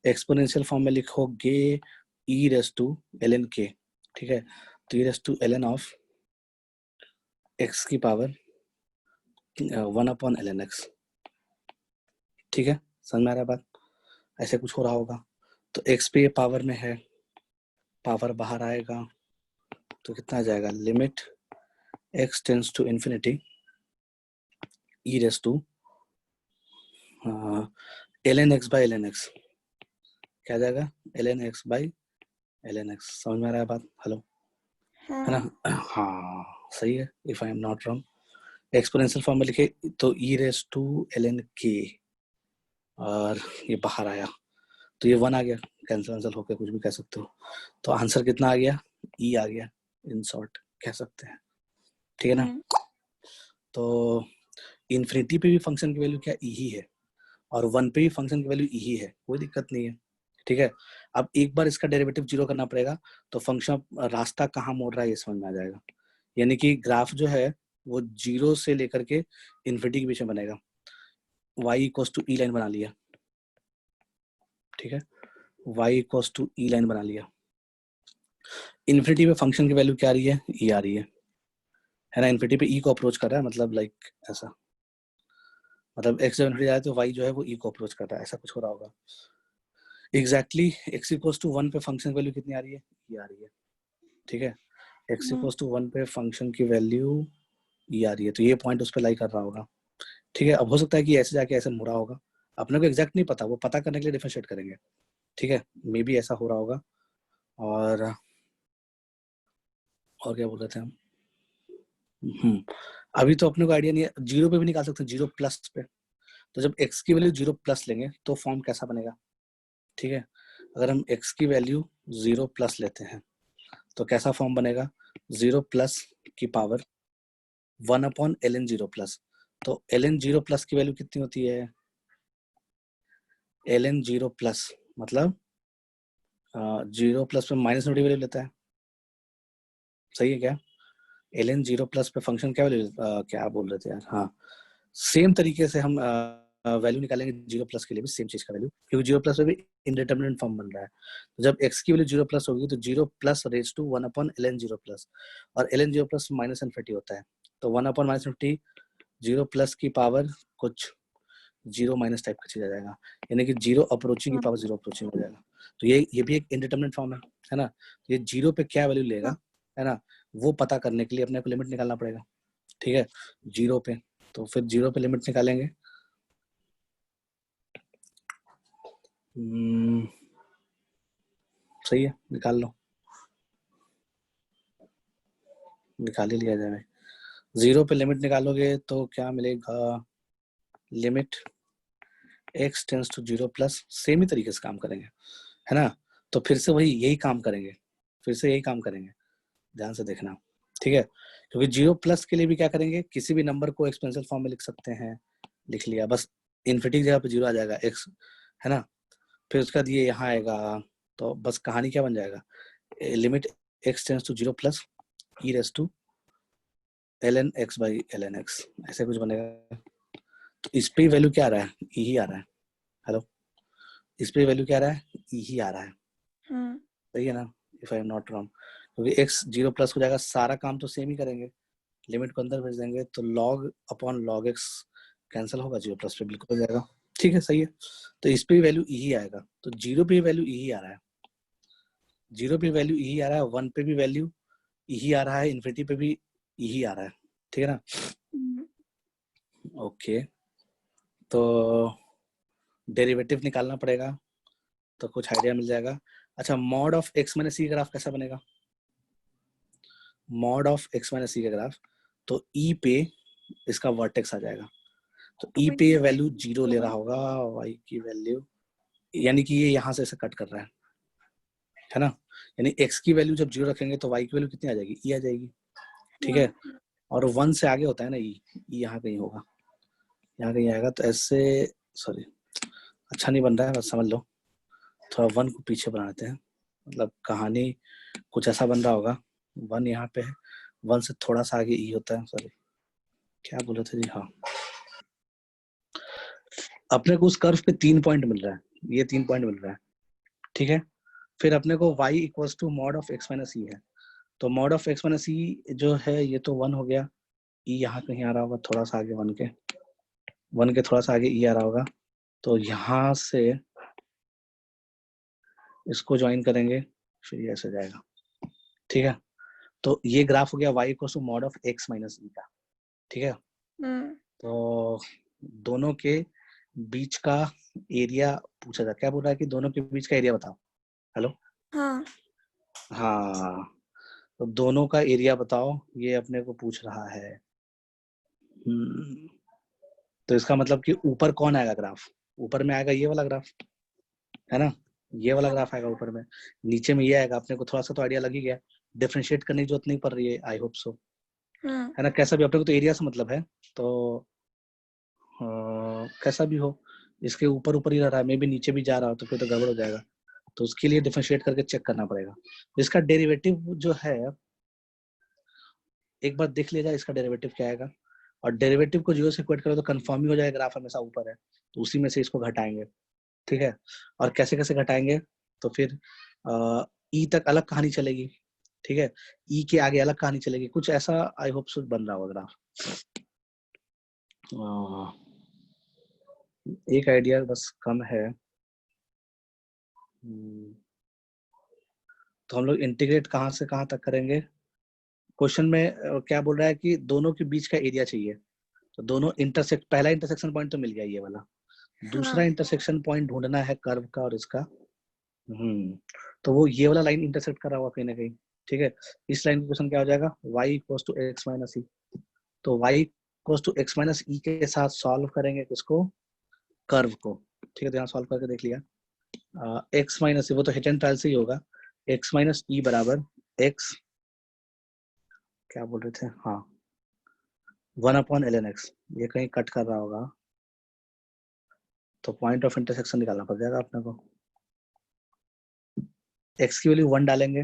exponential form में लिखोगे e raise to ln k, ठीक है। तो e raise to ln of x की पावर 1 अपॉन ln x, ठीक है, समझ में आ रहा है बात, ऐसे कुछ हो रहा होगा। तो x पे पावर में है, पावर बाहर आएगा, तो कितना आ जाएगा, limit x tends to infinity e raise to ln x by ln x, क्या आ जाएगा, ln x by ln x। समझ में आ रहा है बात? हेलो, है ना? हाँ सही है, if I am not wrong. Exponential form में लिखे तो e raise to ln k, और ये बाहर आया तो ये 1 आ गया, कैंसिल होकर कुछ भी कह सकते हो, तो आंसर कितना आ गया, e आ गया, इन शॉर्ट कह सकते हैं, ठीक है ना। तो इन्फिनिटी पे भी फंक्शन की वैल्यू क्या e ही है, और 1 पे भी फंक्शन की वैल्यू e ही है, कोई दिक्कत नहीं है, ठीक है। अब एक बार इसका डेरिवेटिव 0 करना पड़ेगा, तो फंक्शन रास्ता कहाँ मोड़ रहा है ये समझ में आ जाएगा, यानी कि ग्राफ जो है वो 0 से लेकर के इन्फिनिटी के बीच में बनेगा, y equals to e line बना लिया, ठीक है, y equals to e line बना लिया, इन्फिनिटी पे फंक्शन की वैल्यू क्या आ रही है, e आ रही है ना, इन्फिनिटी पे e को अप्रोच कर रहा है, मतलब लाइक ऐसा, मतलब x जब इन्फिनिटी जाए तो y जो है वो e को अप्रोच कर रहा है, ऐसा कुछ हो रहा होगा। एग्जैक्टली x इक्वल्स टू 1 पे फंक्शन वैल्यू कितनी आ रही है, e आ रही है, ठीक है, x इक्वल्स टू 1 पे फंक्शन की वैल्यू e आ रही है, तो ये पॉइंट उस पर लाई कर रहा होगा, ठीक है। अब हो सकता है कि ऐसे जाके ऐसे मुड़ा होगा, अपने को एग्जैक्ट नहीं पता, वो पता करने के लिए डिफरेंशिएट करेंगे, ठीक है, मे बी ऐसा हो रहा होगा। और क्या बोल रहे थे हम, अभी तो अपने को आइडिया नहीं है, 0 पे भी निकाल सकते हैं, 0 प्लस पे, तो जब x की वैल्यू 0 प्लस लेंगे तो फॉर्म कैसा बनेगा, ठीक है। अगर हम x की वैल्यू 0 प्लस लेते हैं तो कैसा फॉर्म बनेगा, 0 प्लस की पावर 1 अपॉन ln 0 प्लस। तो ln 0 प्लस की वैल्यू कितनी होती है, ln 0 प्लस मतलब 0 प्लस में माइनस वैल्यू लेता है, सही है क्या। ln 0 प्लस पे फंक्शन क्या वैल्यू, क्या बोल रहे थे यार, हाँ सेम तरीके से हम वैल्यू निकालेंगे 0 प्लस के लिए भी सेम चीज का वैल्यू, क्योंकि 0 प्लस में भी इंडिटरमिनेट फॉर्म बन रहा है। तो जब x की वैल्यू 0 प्लस होगी तो 0 plus raise to 1 upon ln 0 plus, और ln 0 प्लस माइनस इनफिनिटी होता है, तो 1 अपॉन माइनस इनफिनिटी 0 प्लस की पावर कुछ 0 माइनस टाइप का चीज आ जाएगा, यानी कि 0 अप्रोचिंग की पावर 0 अप्रोचिंग हो जाएगा। तो ये भी एक इंडिटरमिनेट फॉर्म है ना। ये 0 पे क्या वैल्यू लेगा, है ना, वो पता करने के लिए अपने को लिमिट निकालना पड़ेगा। ठीक है, 0 पे, तो फिर 0 पे लिमिट निकालेंगे। सही है, निकाल लो, निकाल ही लिया जाए। 0 पे लिमिट निकालोगे तो क्या मिलेगा, limit x tends to 0 plus, same ही तरीके से काम करेंगे, है ना। तो फिर से वही यही काम करेंगे, फिर से यही काम करेंगे, ध्यान से देखना। ठीक है, क्योंकि 0 प्लस के लिए भी क्या करेंगे, किसी भी नंबर को एक्सपेंसिव फॉर्म में लिख सकते हैं, लिख लिया, बस इन्फिनिटी की जगह पे 0 आ जाएगा x, है ना। फिर उसके बाद ये यहाँ आएगा, तो बस कहानी क्या बन जाएगा, limit x tends to 0 plus e raise to ln x by ln x, ऐसे कुछ बनेगा। तो इस पे वैल्यू क्या आ रहा है, ई ही आ रहा है। हेलो, इस पे वैल्यू क्या आ रहा है, ई ही आ रहा है, सही है ना, if I am not wrong. क्योंकि x 0 प्लस हो जाएगा, सारा काम तो सेम ही करेंगे, लिमिट को अंदर भेज देंगे, तो log upon log x cancel होगा, 0 प्लस पे बिल्कुल हो जाएगा। ठीक है, सही है। तो इस पे भी वैल्यू ई ही आएगा, तो 0 पे वैल्यू ई ही आ रहा है, 0 पे वैल्यू ई ही आ रहा है, 1 पे भी वैल्यू ई ही आ रहा है, इन्फिनिटी पे भी ई ही आ रहा है। ठीक है ना, ओके। तो डेरिवेटिव निकालना पड़ेगा, तो कुछ आइडिया मिल जाएगा। अच्छा, मॉड ऑफ x माइनस सी का ग्राफ कैसा बनेगा, मॉड ऑफ x माइनस सी का ग्राफ, तो e पे इसका वर्टेक्स आ जाएगा, तो e पे ये वैल्यू 0 ले रहा होगा, y की वैल्यू, यानी कि ये यहाँ से ऐसे कट कर रहा है ना, यानी x की वैल्यू जब 0 रखेंगे तो y की वैल्यू कितनी आ जाएगी, e आ जाएगी। ठीक है, और 1 से आगे होता है ना e यहाँ कहीं होगा, यहाँ कहीं आएगा, तो ऐसे, सॉरी अच्छा नहीं बन रहा है, बस समझ लो, थोड़ा 1 को पीछे बना देते हैं, मतलब कहानी कुछ ऐसा बन रहा होगा, 1 यहाँ पे है, 1 से थोड़ा सा आगे ई होता है, सॉरी क्या बोले थे जी, हाँ अपने को उस कर्व पे 3 पॉइंट मिल रहा है, ये 3 पॉइंट मिल रहा है। ठीक है, फिर अपने को y equals to mod of x minus e है, तो mod of x minus e जो है ये तो 1 हो गया, ई यहाँ कहीं आ रहा होगा, थोड़ा सा आगे 1 के थोड़ा सा आगे ई आ रहा होगा, तो यहाँ से इसको ज्वाइन करेंगे, फिर ये ऐसे जाएगा। ठीक है, तो ये ग्राफ हो गया y equals to mod of x minus e का। ठीक है, तो दोनों के बीच का एरिया पूछा था, क्या बोल रहा है कि दोनों के बीच का एरिया बताओ। हेलो, हाँ तो दोनों का एरिया बताओ, ये अपने को पूछ रहा है। तो इसका मतलब कि ऊपर कौन आएगा ग्राफ, ऊपर में आएगा ये वाला ग्राफ, है ना, ये वाला ग्राफ आएगा ऊपर में, नीचे में ये आएगा। अपने को थोड़ा सा तो आइडिया लग ही गया, डिफरेंशिएट करने की जरूरत नहीं पड़ रही है, आई होप सो, है ना। कैसा भी अपने को तो एरिया से मतलब है, तो कैसा भी हो, इसके ऊपर ऊपर ही रह रहा है, मे भी नीचे भी जा रहा हो तो फिर तो गड़बड़ हो जाएगा, तो उसके लिए डिफरेंशिएट करके चेक करना पड़ेगा। इसका डेरिवेटिव जो है, एक बार देख लिया जाए इसका डेरिवेटिव क्या आएगा, और डेरिवेटिव को 0 से इक्वेट करो तो कंफर्म ही हो जाएगा, ग्राफ हमेशा ऊपर है, तो उसी में से इसको घटाएंगे। ठीक है, और कैसे कैसे घटाएंगे, तो फिर ई तक अलग कहानी चलेगी, ठीक है, ई के आगे अलग कहानी चलेगी, कुछ ऐसा आई होप सो बन रहा होगा ग्राफ। एक आइडिया बस कम है, तो हम लोग इंटीग्रेट कहाँ से कहाँ तक करेंगे। क्वेश्चन में क्या बोल रहा है कि दोनों के बीच का एरिया चाहिए, तो दोनों इंटरसेक्ट, पहला इंटरसेक्शन पॉइंट तो मिल गया ये वाला, दूसरा इंटरसेक्शन पॉइंट ढूंढना है कर्व का और इसका। तो वो ये वाला लाइन इंटरसेक्ट कर रहा होगा कहीं ना कहीं। ठीक है, इस लाइन का क्वेश्चन क्या हो जाएगा, y equals to x minus e, तो y equals to x minus e के साथ सॉल्व करेंगे किसको, कर्व को। ठीक है, तो यहाँ सॉल्व करके देख लिया, एक्स माइनस, वो तो हिट एंड ट्रायल से ही होगा, एक्स माइनस ई बराबर एक्स, क्या बोल रहे थे, हाँ 1/ln x। ये कहीं कट कर रहा होगा तो पॉइंट ऑफ इंटरसेक्शन निकालना पड़ जाएगा अपने को। x की वैल्यू 1 डालेंगे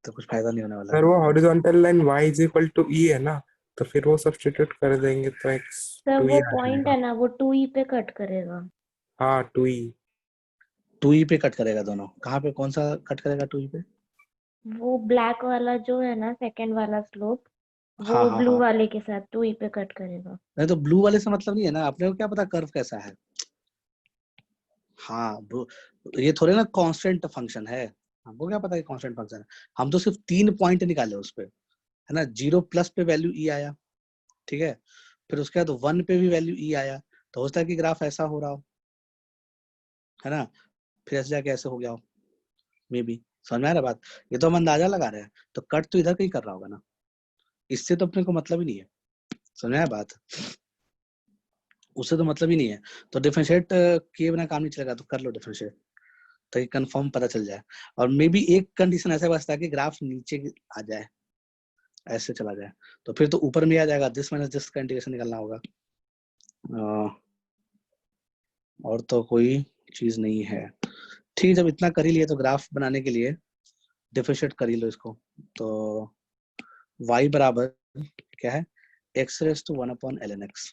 तो कुछ फायदा नहीं होने वाला सर है। वो horizontal line y is equal to e है ना, तो फिर वो सब्स्टिट्यूट कर देंगे तो x सर 2e वो आ पॉइंट जाएगा। है ना, वो 2e पे कट करेगा। हाँ 2e। 2e पे कट करेगा दोनों, कहाँ पे, कौन सा कट करेगा 2e पे? वो ब्लैक वाला जो है ना, सेकंड वाला स्लोप, हाँ वो हाँ ब्लू हाँ, वाले के साथ 2e पे कट करेगा। नहीं तो ब्लू वाले से मतलब नहीं है ना, अपने को क्या पता कर्व कैसा है। हाँ ये थोड़े ना कांस्टेंट फंक्शन है, हमको क्या पता है कांस्टेंट फंक्शन है। हम तो सिर्फ 3 पॉइंट निकाले उस पे, है ना। 0 प्लस पे वैल्यू ई आया, ठीक है, फिर उसके बाद 1 पे भी वैल्यू ई आया, तो हो सकता है कि ग्राफ ऐसा हो रहा हो, है ना, फिर ऐसे जाके ऐसे हो गया हो, मे बी। समझ में आ रहा बात? ये तो हम अंदाजा लगा रहे हैं, तो कट तो इधर कहीं कर रहा होगा ना, इससे तो अपने को मतलब ही नहीं है। समझ में आया बात? उससे तो मतलब ही नहीं है। तो डिफरेंशिएट किए बिना काम नहीं चलेगा, तो कर लो डिफरेंशिएट, ताकि कंफर्म पता चल जाए। और मे बी एक कंडीशन ऐसा बचता है कि ग्राफ नीचे आ जाए, ऐसे चला जाए, तो फिर तो ऊपर में आ जाएगा, दिस माइनस दिस का इंटीग्रेशन निकालना होगा। और तो कोई चीज नहीं है। ठीक है, जब इतना कर ही लिए तो ग्राफ बनाने के लिए डिफरेंशिएट कर ही लो इसको। तो y बराबर क्या है, x raise to 1/ln x,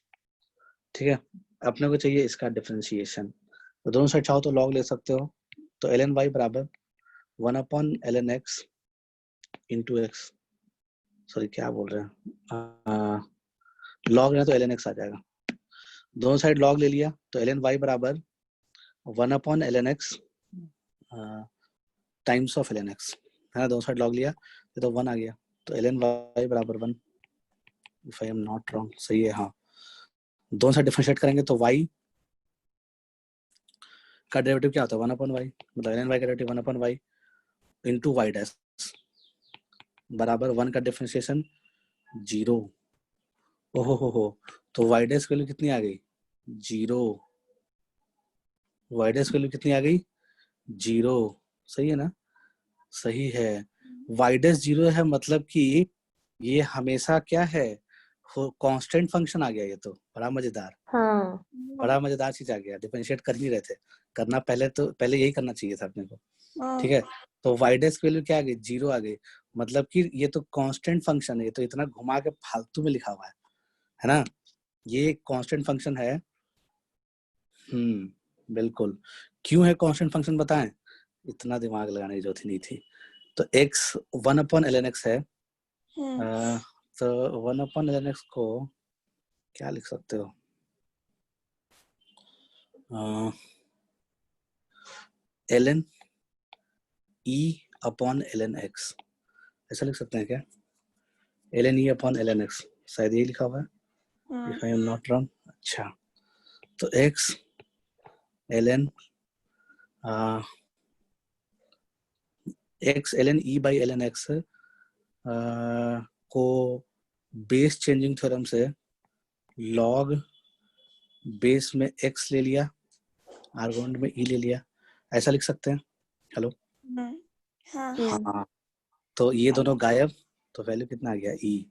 ठीक है। अपने को चाहिए इसका डिफरेंशिएशन, तो दोनों साइड चाहो तो लॉग ले सकते हो, तो ln y बराबर 1/ln x into x, sorry क्या बोल रहे हैं, लॉग लेना तो ln x आ जाएगा। दोनों साइड लॉग ले लिया तो ln y बराबर 1/ln x times of ln x, है ना। दोनों साइड लॉग लिया तो 1 आ गया, तो ln y बराबर 1, if I am not wrong, सही है हाँ। दोनों साइड डिफरेंशिएट करेंगे तो y का डेरिवेटिव क्या होता है 1/y, मतलब ln y का derivative 1/y into y dash बराबर 1 का डिफरेंशिएशन 0। ओहो, तो y डैश की वैल्यू कितनी आ गई, 0। y डैश की वैल्यू कितनी आ गई, 0। सही है ना, सही है। y डैश 0 है, मतलब कि ये हमेशा क्या है, कांस्टेंट फंक्शन आ गया। ये तो बड़ा मजेदार, हाँ बड़ा मजेदार चीज आ गया। डिफरेंशिएट कर नहीं रहे थे, करना पहले यही करना चाहिए था अपने को, ठीक है। तो y डैश की वैल्यू क्या आ गई, 0 आ गई, मतलब कि ये तो कांस्टेंट फंक्शन है, ये तो इतना घुमा के फालतू में लिखा हुआ है ना। ये कांस्टेंट फंक्शन है, बिल्कुल। क्यों है कांस्टेंट फंक्शन बताएं, इतना दिमाग लगाने की जरूरत ही नहीं थी। तो x 1/ln x है, तो 1/ln x को क्या लिख सकते हो, ln e/ln x, ऐसा लिख सकते हैं क्या, ln e/ln x, शायद यही लिखा हुआ है, if I am not wrong. अच्छा, तो x ln x ln e/ln x को बेस चेंजिंग थ्योरम से लॉग बेस में x ले लिया, आर्गुमेंट में e ले लिया, ऐसा लिख सकते हैं। हेलो, हाँ, तो ये दोनों गायब, तो वैल्यू कितना आ गया, e।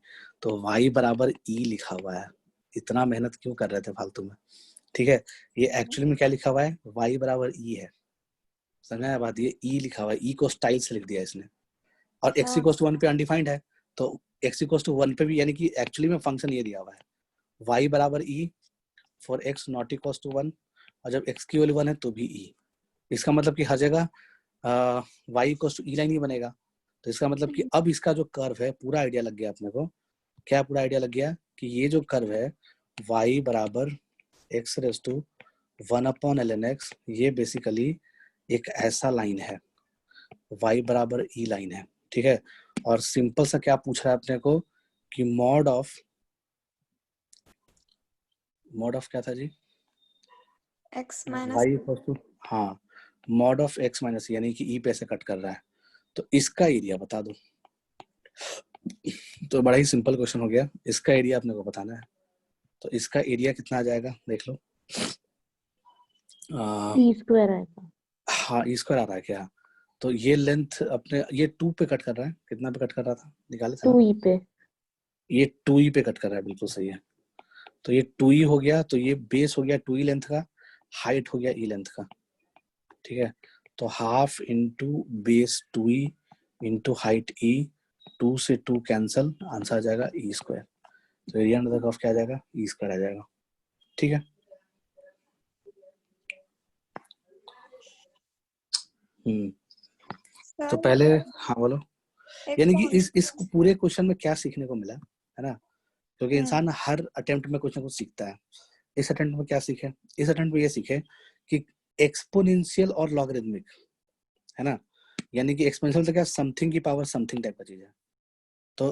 तो y बराबर e लिखा हुआ है, इतना मेहनत क्यों कर रहे थे फालतू में, ठीक है। ये एक्चुअली में क्या लिखा हुआ है, y बराबर e है, समझ आया बात। ये e लिखा हुआ है, e को स्टाइल से लिख दिया इसने, और x इक्वल्स टू 1 पे अनडिफाइंड है, तो x इक्वल्स टू 1 पे भी, यानी कि एक्चुअली में फंक्शन ये दिया हुआ है, y बराबर e for x not equals to 1, और जब x की वैल्यू 1 है तो भी e। इसका मतलब कि हर जगह y equals to e line ही बनेगा। तो इसका मतलब कि अब इसका जो कर्व है, पूरा आइडिया लग गया अपने को। क्या पूरा आइडिया लग गया कि ये जो कर्व है y बराबर x raise to 1/ln x, ये बेसिकली एक ऐसा लाइन है, y बराबर e लाइन है, ठीक है। और सिंपल सा क्या पूछ रहा है अपने को कि मॉड ऑफ क्या था जी, x minus, y equal to, हाँ, मॉड ऑफ x माइनस, यानी कि e पे से कट कर रहा है, तो इसका एरिया बता दो। तो बड़ा ही सिंपल क्वेश्चन हो गया, इसका एरिया अपने को बताना है। तो इसका एरिया कितना आ जाएगा देख लो, ई स्क्वायर आएगा। हाँ ई स्क्वायर आ रहा है क्या? तो ये लेंथ अपने ये 2 पे कट कर रहा है, कितना पे कट कर रहा था निकाले था? 2e पे। ये 2e पे कट कर रहा है, बिल्कुल सही है। तो ये 2e हो गया, तो ये बेस हो गया 2e लेंथ का, हाइट हो गया e लेंथ का, ठीक है। तो half into base 2e into height e, 2 से 2 कैंसल, आंसर आ जाएगा e स्क्वायर। तो एरिया अंडर द कर्व क्या आ जाएगा? e स्क्वायर आ जाएगा, ठीक है। तो सर पहले हाँ बोलो। एक यानी कि इस कॉन्सेप्ट। पूरे क्वेश्चन में क्या सीखने को मिला है ना, क्योंकि हम्म। इंसान हर अटेम्प्ट में कुछ ना कुछ सीखता है। इस अटेम्प्ट में क्या सीखे? इस अटेम्प्ट में ये सीखे कि एक्सपोनेंशियल और लॉगरिथमिक है ना, यानी कि एक्सपोनेंशियल तो क्या, समथिंग की पावर समथिंग टाइप का चीज है। तो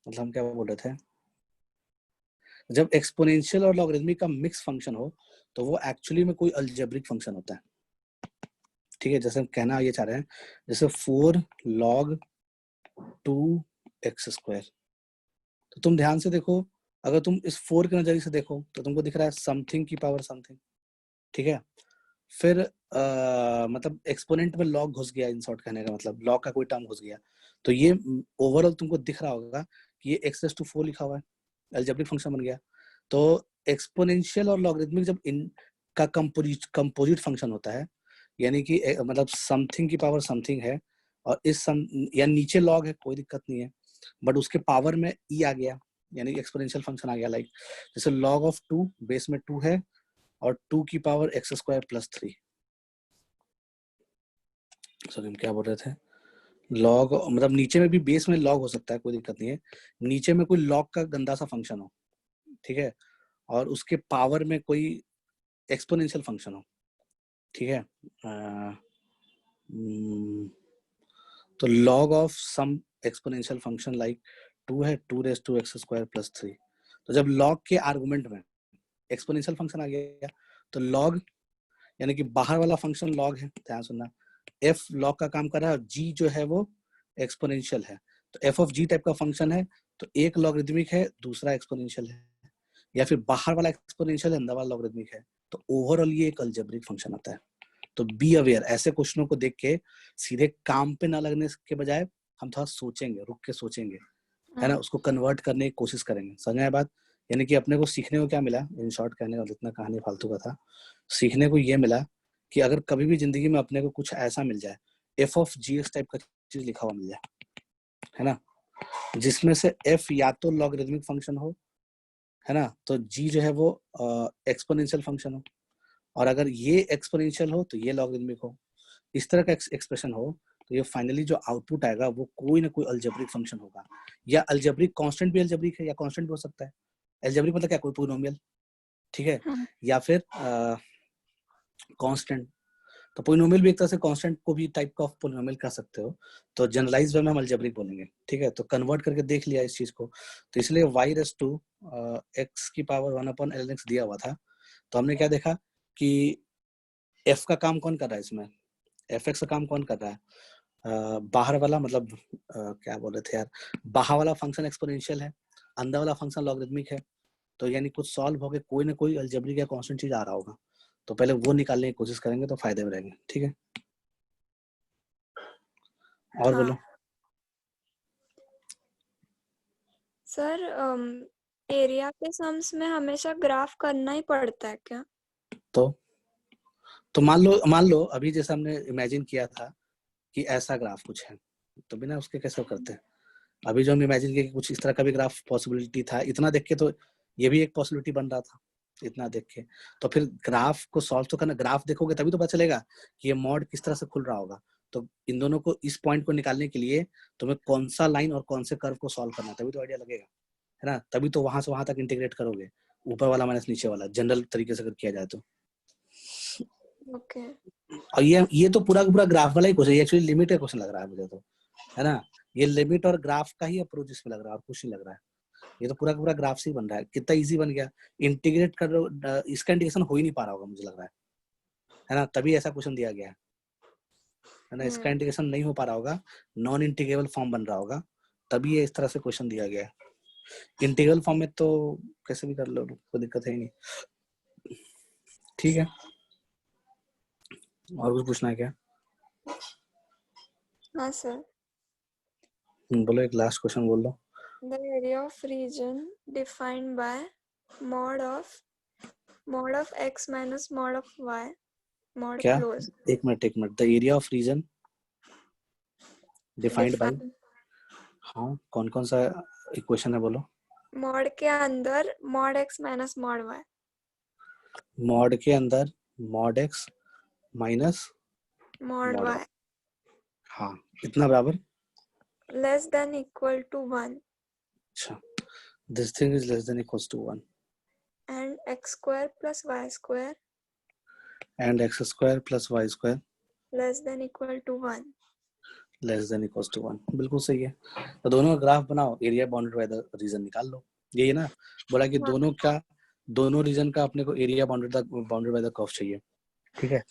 मतलब हम क्या बोल रहे थे, जब एक्सपोनेंशियल और लॉगरिथमिक का मिक्स फंक्शन हो तो वो एक्चुअली में कोई अलजेब्रिक फंक्शन होता है, ठीक है। जैसे हम कहना ये चाह रहे हैं, जैसे 4 log 2x स्क्वायर, तो तुम ध्यान से देखो, अगर तुम इस 4 के नजरिए से देखो तो तुमको दिख रहा है समथिंग की पावर समथिंग, ठीक है। फिर मतलब एक्सपोनेंट में लॉग घुस गया, इन शॉर्ट कहने का मतलब लॉग का कोई टर्म घुस गया, तो ये ओवरऑल तुमको दिख रहा होगा कि ये x⁴ लिखा हुआ है, अलजेब्रिक फंक्शन बन गया। तो एक्सपोनेंशियल और लॉगरिथमिक जब इन का कंपोजिट फंक्शन होता है, यानी कि मतलब समथिंग की पावर समथिंग है और इस या नीचे लॉग है, कोई दिक्कत नहीं है, बट उसके पावर में ई आ गया, यानी एक्सपोनेंशियल फंक्शन आ गया। लाइक जैसे log ऑफ 2 बेस में 2 है और 2 की पावर x² + 3। सॉरी हम क्या बोल रहे थे, लॉग मतलब नीचे में भी बेस में लॉग हो सकता है, कोई दिक्कत नहीं है, नीचे में कोई लॉग का गंदा सा फंक्शन हो, ठीक है, और उसके पावर में कोई एक्सपोनेंशियल फंक्शन हो, ठीक है। तो log of some exponential function like 2 है, 2⁻² + 3। तो जब log के आर्गुमेंट में एक्सपोनेंशियल फंक्शन आ गया तो log यानी कि बाहर वाला फंक्शन log है, ध्यान सुनना, f log का काम कर रहा है और g जो है वो एक्सपोनेंशियल है। तो f ऑफ g टाइप का फंक्शन है, तो एक लॉगरिथमिक है, दूसरा एक्सपोनेंशियल है, या फिर बाहर वाला एक्सपोनेंशियल है, अंदर वाला लॉगरिथमिक है, तो ओवरऑल ये एक अलजेब्रिक फंक्शन आता है। तो बी अवेयर, ऐसे क्वेश्चनों को देख के सीधे काम पे ना लगने के बजाय हम थोड़ा सोचेंगे, रुक के सोचेंगे, है ना, उसको कन्वर्ट करने की कोशिश करेंगे। समझ आया बात? यानी कि अपने को सीखने को क्या मिला, इन शॉर्ट कहने का इतना कहानी फालतू का था, सीखने को ये मिला कि अगर कभी भी जिंदगी में अपने को कुछ ऐसा मिल जाए, f ऑफ gx टाइप का चीज लिखा हुआ मिल जाए, है ना, जिसमें से f या तो लॉगरिथमिक फंक्शन हो, है ना, तो g जो है वो एक्सपोनेंशियल फंक्शन हो, और अगर ये एक्सपोनेंशियल हो तो ये लॉगरिथमिक हो, इस तरह का एक्सप्रेशन हो, तो ये फाइनली जो आउटपुट आएगा वो कोई ना कोई अलजेब्रिक फंक्शन होगा, या अलजेब्रिक कांस्टेंट भी अलजेब्रिक है, या कांस्टेंट भी हो सकता है। अलजेब्रिक मतलब क्या, कोई पोलिनोमियल, ठीक है, हाँ। या फिर कांस्टेंट। तो पोलिनोमियल भी एक तरह से कांस्टेंट को भी टाइप का पोलिनोमियल कह सकते हो, तो जनरलाइज वे में हम अलजेब्रिक बोलेंगे, ठीक है। तो कन्वर्ट करके देख लिया इस चीज को, तो इसलिए y⁻x⁴ दिया हुआ था, तो हमने क्या देखा कि f का काम कौन कर रहा है इसमें, fx का काम कौन कर रहा है, बाहर वाला मतलब क्या बोल रहे थे यार, बाहर वाला फंक्शन एक्सपोनेंशियल है, अंदर वाला फंक्शन लॉगरिथमिक है, तो यानी कुछ सॉल्व होके कोई ना कोई अलजेब्रिक या कांस्टेंट चीज आ रहा होगा, तो पहले वो निकालने की कोशिश करेंगे तो फायदे में रहेंगे, ठीक है। और हाँ बोलो। सर, एरिया के सम्स में हमेशा ग्राफ करना ही पड़ता है क्या? तो मान लो अभी जैसा हमने इमेजिन किया था कि ऐसा ग्राफ कुछ है, तो बिना उसके कैसे करते हैं, अभी जो हम इमेजिन किया कि कुछ इस तरह का भी ग्राफ पॉसिबिलिटी था, इतना देख के तो ये भी एक पॉसिबिलिटी बन रहा था, इतना देख के, तो फिर ग्राफ को सॉल्व तो करना, ग्राफ देखोगे तभी तो पता चलेगा कि ये मॉड किस तरह से खुल रहा होगा, तो इन दोनों को, इस पॉइंट को निकालने के लिए तुम्हें कौन सा लाइन और कौन से कर्व को सॉल्व करना है, तभी तो आइडिया लगेगा, है ना, तभी तो वहां से वहां तक इंटीग्रेट करोगे, ऊपर वाला माइनस नीचे वाला, जनरल तरीके से अगर किया जाए तो। ओके। और ये तो पूरा पूरा ग्राफ वाला ही क्वेश्चन, एक्चुअली लिमिट का क्वेश्चन लग रहा है मुझे तो, है ना, ये लिमिट और ग्राफ का ही अप्रोच इसमें लग रहा है, और कुछ नहीं लग रहा है, ये तो पूरा ग्राफ से ही बन रहा है, कितना इजी बन गया, इंटीग्रेट कर लो, इसका इंटीग्रेशन हो ही नहीं पा रहा होगा मुझे लग रहा है ना, तभी ऐसा क्वेश्चन दिया गया है ना, इसका इंटीग्रेशन नहीं हो पा रहा होगा, नॉन इंटीग्रेबल फॉर्म बन रहा होगा, तभी ये इस तरह से क्वेश्चन दिया गया है। इंटीग्रल फॉर्म में तो कैसे भी कर लो, कोई दिक्कत है ही नहीं। ठीक है, और कुछ पूछना है क्या? हाँ सर। बोलो, एक लास्ट क्वेश्चन बोल दो। The area of region defined by mod of x minus mod of y mod क्या? close एक मिनट, the area of region defined by, define हाँ कौन कौन सा इक्वेशन है बोलो। mod के अंदर mod x minus mod y mod के अंदर mod x minus mod mod y y, हाँ इतना बराबर। less than equal to 1 अच्छा, this thing is less than equals to 1 and x square plus y square and x square plus y square less than equal to 1. Less than equals to 1, बिल्कुल सही है। तो दोनों का graph बनाओ, area bounded by the region निकाल लो। यही है ना, बोला कि हाँ। दोनों रीजन का अपने को area bounded by the curve चाहिए। ठीक है,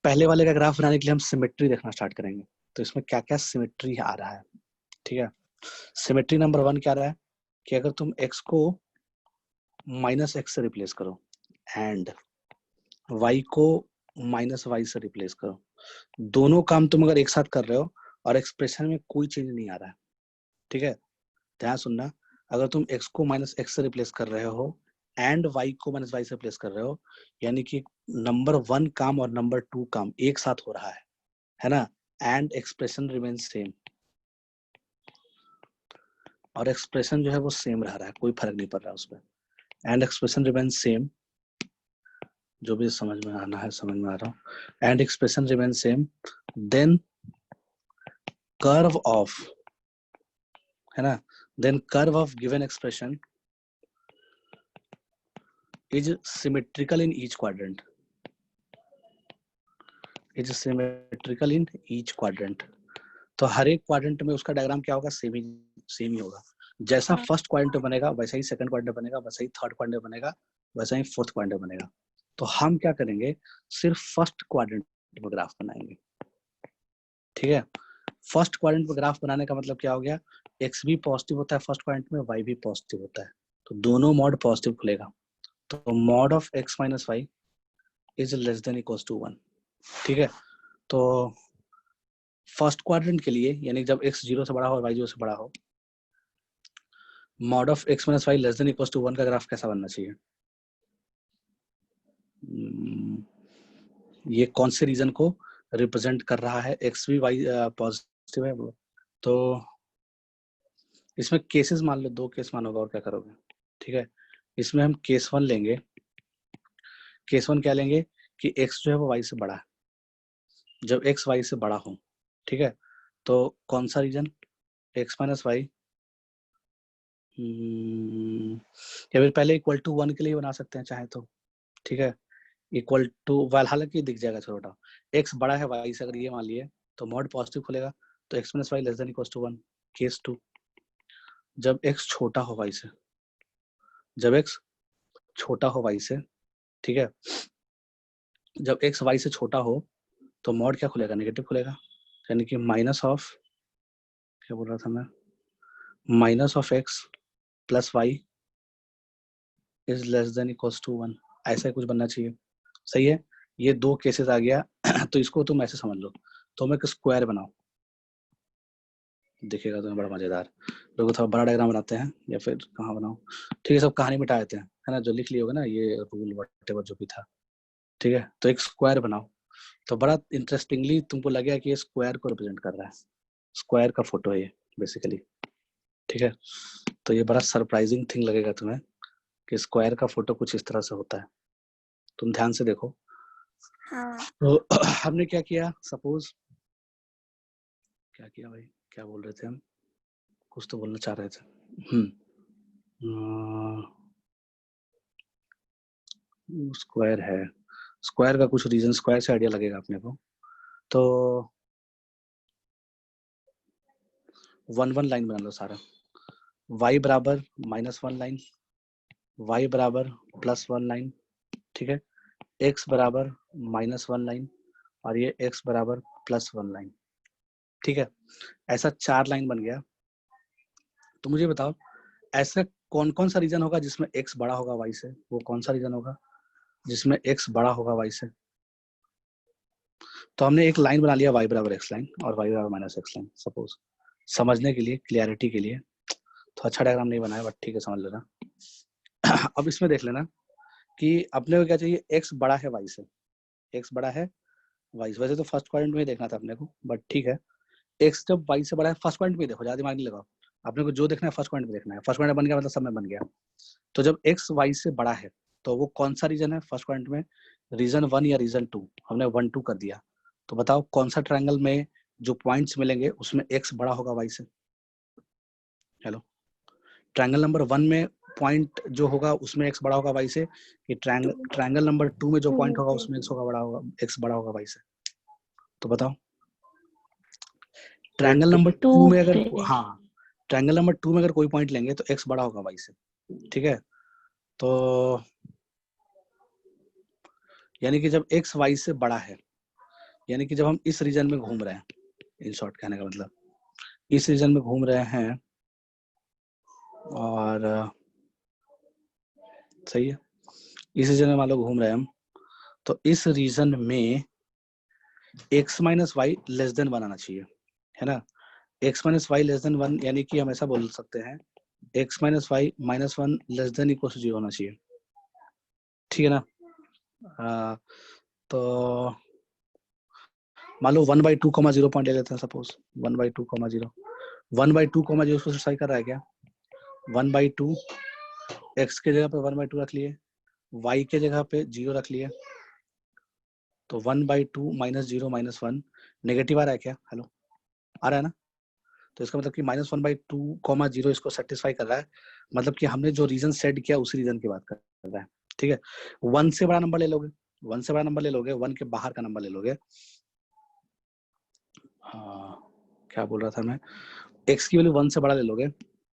पहले वाले का ग्राफ बनाने के लिए हम सिमेट्री देखना स्टार्ट करेंगे। तो इसमें क्या क्या सिमेट्री आ रहा है। ठीक है, सिमेट्री नंबर 1 क्या रहा है कि अगर तुम x को माइनस एक्स से रिप्लेस करो एंड y को माइनस वाई से रिप्लेस करो, दोनों काम तुम अगर एक साथ कर रहे हो और एक्सप्रेशन में कोई चेंज नहीं आ रहा है। ठीक है, ध्यान सुनना, अगर तुम x को माइनस एक्स से रिप्लेस कर रहे हो एंड y को माइनस वाई से रिप्लेस कर रहे हो, यानी कि नंबर 1 काम और नंबर 2 काम एक साथ हो रहा है ना, एंड एक्सप्रेशन रिमेन सेम, और एक्सप्रेशन जो है वो सेम रह रहा है, कोई फर्क नहीं पड़ रहा उसमें, एंड एक्सप्रेशन रिमेन सेम, जो भी समझ में आना है समझ में आ रहा हूँ, and expression remain same, then curve of, है ना, then curve of given expression is symmetrical in each quadrant, is symmetrical in each quadrant. तो हर एक क्वाड्रेंट में उसका डायग्राम क्या होगा, सेम ही होगा। जैसा फर्स्ट क्वाड्रेंट में बनेगा वैसा ही सेकंड क्वाड्रेंट में बनेगा, वैसा ही थर्ड क्वाड्रेंट में बनेगा, वैसा ही फोर्थ क्वाड्रेंट में बनेगा। तो हम क्या करेंगे, सिर्फ फर्स्ट क्वाड्रेंट में ग्राफ बनाएंगे। ठीक है, फर्स्ट क्वाड्रेंट में ग्राफ बनाने का मतलब क्या हो गया, एक्स भी पॉजिटिव होता है फर्स्ट क्वाड्रेंट में, वाई भी पॉजिटिव होता है, तो दोनों मॉड पॉजिटिव खुलेगा। तो mod of x minus y is less than equals to 1। ठीक है, तो फर्स्ट क्वाड्रेंट के लिए, यानी जब x 0 से बड़ा हो और y 0 से बड़ा हो, mod of x minus y less than equals to 1 का ग्राफ कैसा बनना चाहिए। ये कौन से रीजन को रिप्रेजेंट कर रहा है, x भी y पॉजिटिव है वो, तो इसमें केसेस मान लो, 2 केस मानोगे और क्या करोगे। ठीक है, इसमें हम केस 1 लेंगे। केस 1 क्या लेंगे कि x जो है वो y से बड़ा है, जब x y से बड़ा हो। ठीक है, तो कौन सा रीजन, x माइनस वाई, या फिर पहले इक्वल टू 1 के लिए बना सकते हैं चाहे तो। ठीक है, इक्वल टू वाल, हालांकि दिख जाएगा छोटा, x बड़ा है y से, अगर ये मान लिए तो मॉड पॉजिटिव खुलेगा, तो x minus y less than equal to 1। Case 2, जब x छोटा हो y से, जब x छोटा हो y से, ठीक है, जब x y से छोटा हो तो मॉड क्या खुलेगा, नेगेटिव खुलेगा, यानी कि माइनस ऑफ, क्या बोल रहा था मैं, minus of x plus y is less than equals to 1, ऐसा कुछ बनना चाहिए। सही है, ये 2 केसेस आ गया। तो इसको तुम ऐसे समझ लो, तुम एक स्क्वायर बनाओ, दिखेगा तुम्हें बड़ा मजेदार। लोग थोड़ा बड़ा डायग्राम बनाते हैं या फिर कहाँ बनाओ, ठीक है, सब कहानी मिटा देते हैं, है ना, जो लिख लिया होगा ना ये रूल वटेवर जो भी था। ठीक है, तो एक स्क्वायर बनाओ, तो बड़ा इंटरेस्टिंगली तुमको लगेगा कि ये स्क्वायर को रिप्रेजेंट कर रहा है, स्क्वायर का फोटो है ये बेसिकली। ठीक है, तो ये बड़ा सरप्राइजिंग थिंग लगेगा तुम्हें कि स्क्वायर का फोटो कुछ इस तरह से होता है, तुम ध्यान से देखो। हाँ। तो हमने क्या किया, सपोज क्या किया भाई, क्या बोल रहे थे हम, कुछ तो बोलना चाह रहे थे। स्क्वायर है, स्क्वायर का कुछ रीजन, स्क्वायर से आइडिया लगेगा अपने को। तो 1 1 लाइन बना लो सारा, y बराबर -1 लाइन, y बराबर +1 लाइन, ठीक है, x बराबर -1 लाइन, और ये x बराबर +1 लाइन। ठीक है, ऐसा 4 लाइन बन गया। तो मुझे बताओ ऐसा कौन कौन सा रीजन होगा जिसमें x बड़ा होगा y से? वो कौन सा रीजन होगा जिसमें x बड़ा होगा y से? तो हमने एक लाइन बना लिया y बराबर x लाइन और y बराबर माइनस x लाइन, सपोज समझने के लिए, क्लियरिटी के लिए। तो अच्छा डायग्राम नहीं बनाया बट ठीक है, समझ लेना। अब इसमें देख लेना कि अपने को क्या चाहिए, x बड़ा है y से, x बड़ा है y से। वैसे तो फर्स्ट क्वाड्रेंट में ही देखना था अपने को, बट ठीक है, x जब y से बड़ा है, फर्स्ट क्वाड्रेंट में देखो, ज्यादा दिमाग नहीं लगाओ, अपने को जो देखना है फर्स्ट क्वाड्रेंट में देखना है। फर्स्ट क्वाड्रेंट बन गया मतलब सब में बन गया। तो जब x y से बड़ा है तो वो कौन सा रीजन है फर्स्ट क्वाड्रेंट में, रीजन 1 या रीजन 2? हमने 1 2 कर दिया। तो बताओ कौन सा ट्रायंगल में जो पॉइंट्स मिलेंगे उसमें x बड़ा होगा y से? हेलो, ट्रायंगल नंबर 1 में पॉइंट जो होगा उसमें x बड़ा होगा y से, कि ट्रायंगल नंबर 2 में जो पॉइंट होगा उसमें x बड़ा होगा y से? तो बताओ ट्रायंगल नंबर 2 में अगर, हाँ, ट्रायंगल नंबर 2 में अगर कोई पॉइंट लेंगे तो x बड़ा होगा y से, ठीक है। तो यानी कि जब x y से बड़ा है, यानी कि जब हम इस रीजन में घूम रहे हैं, इन शॉर्ट कहने का मतलब इस रीजन में घूम रहे हैं, और सही है, इस रीजन में मान लो घूम रहे हैं हम, तो इस रीजन में x minus y less than 1 आना चाहिए, है ना। x minus y less than 1 यानी कि हम ऐसा बोल सकते हैं x minus y minus 1 less than equal to 0 होना चाहिए, ठीक है ना। तो मान लो 1/2, 0 पॉइंट ले लेते हैं, सपोज 1/2, 0 1/2, 0 उसको सेटिस्फाई कर रहा है क्या? 1/2 x के जगह पे 1/2 रख लिए, y के जगह पे 0 रख लिए, तो 1/2 -0 -1 नेगेटिव आ रहा है क्या? हेलो, आ रहा है ना। तो इसका मतलब कि -1/2, 0 इसको सेटिस्फाई कर रहा है, मतलब कि हमने जो रीजन सेट किया उसी रीजन की बात कर रहा है, ठीक है। 1 से बड़ा नंबर ले लोगे, 1 से बड़ा नंबर ले लोगे, 1 के बाहर का नंबर ले लोगे। क्या बोल रहा था मैं, x की वैल्यू 1 से बड़ा ले लोगे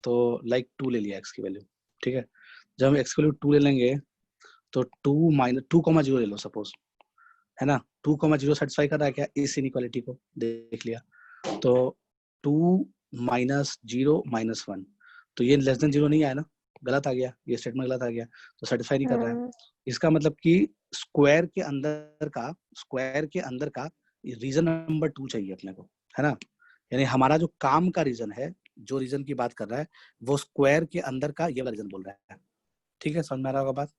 तो लाइक 2 ले लिया x की वैल्यू, ठीक है। जब हम x की वैल्यू 2 ले लेंगे तो 2 0 ले लो सपोज, है ना। 2 0 सेटिस्फाई कर रहा है क्या इस इनइक्वालिटी को? देख लिया, तो 2 -0 -1, तो ये लेस देन 0 नहीं आया ना, गलत आ गया, ये स्टेटमेंट गलत आ गया, तो सेटिस्फाई नहीं कर रहा है। इसका मतलब कि स्क्वायर के अंदर का रीजन नंबर 2 चाहिए अपने को, है ना। यानी हमारा जो काम का रीजन है, जो रीजन की बात कर रहा है, वो स्क्वायर के अंदर का ये वाला रीजन बोल रहा है, ठीक है। समझ में आ रहा होगा बात,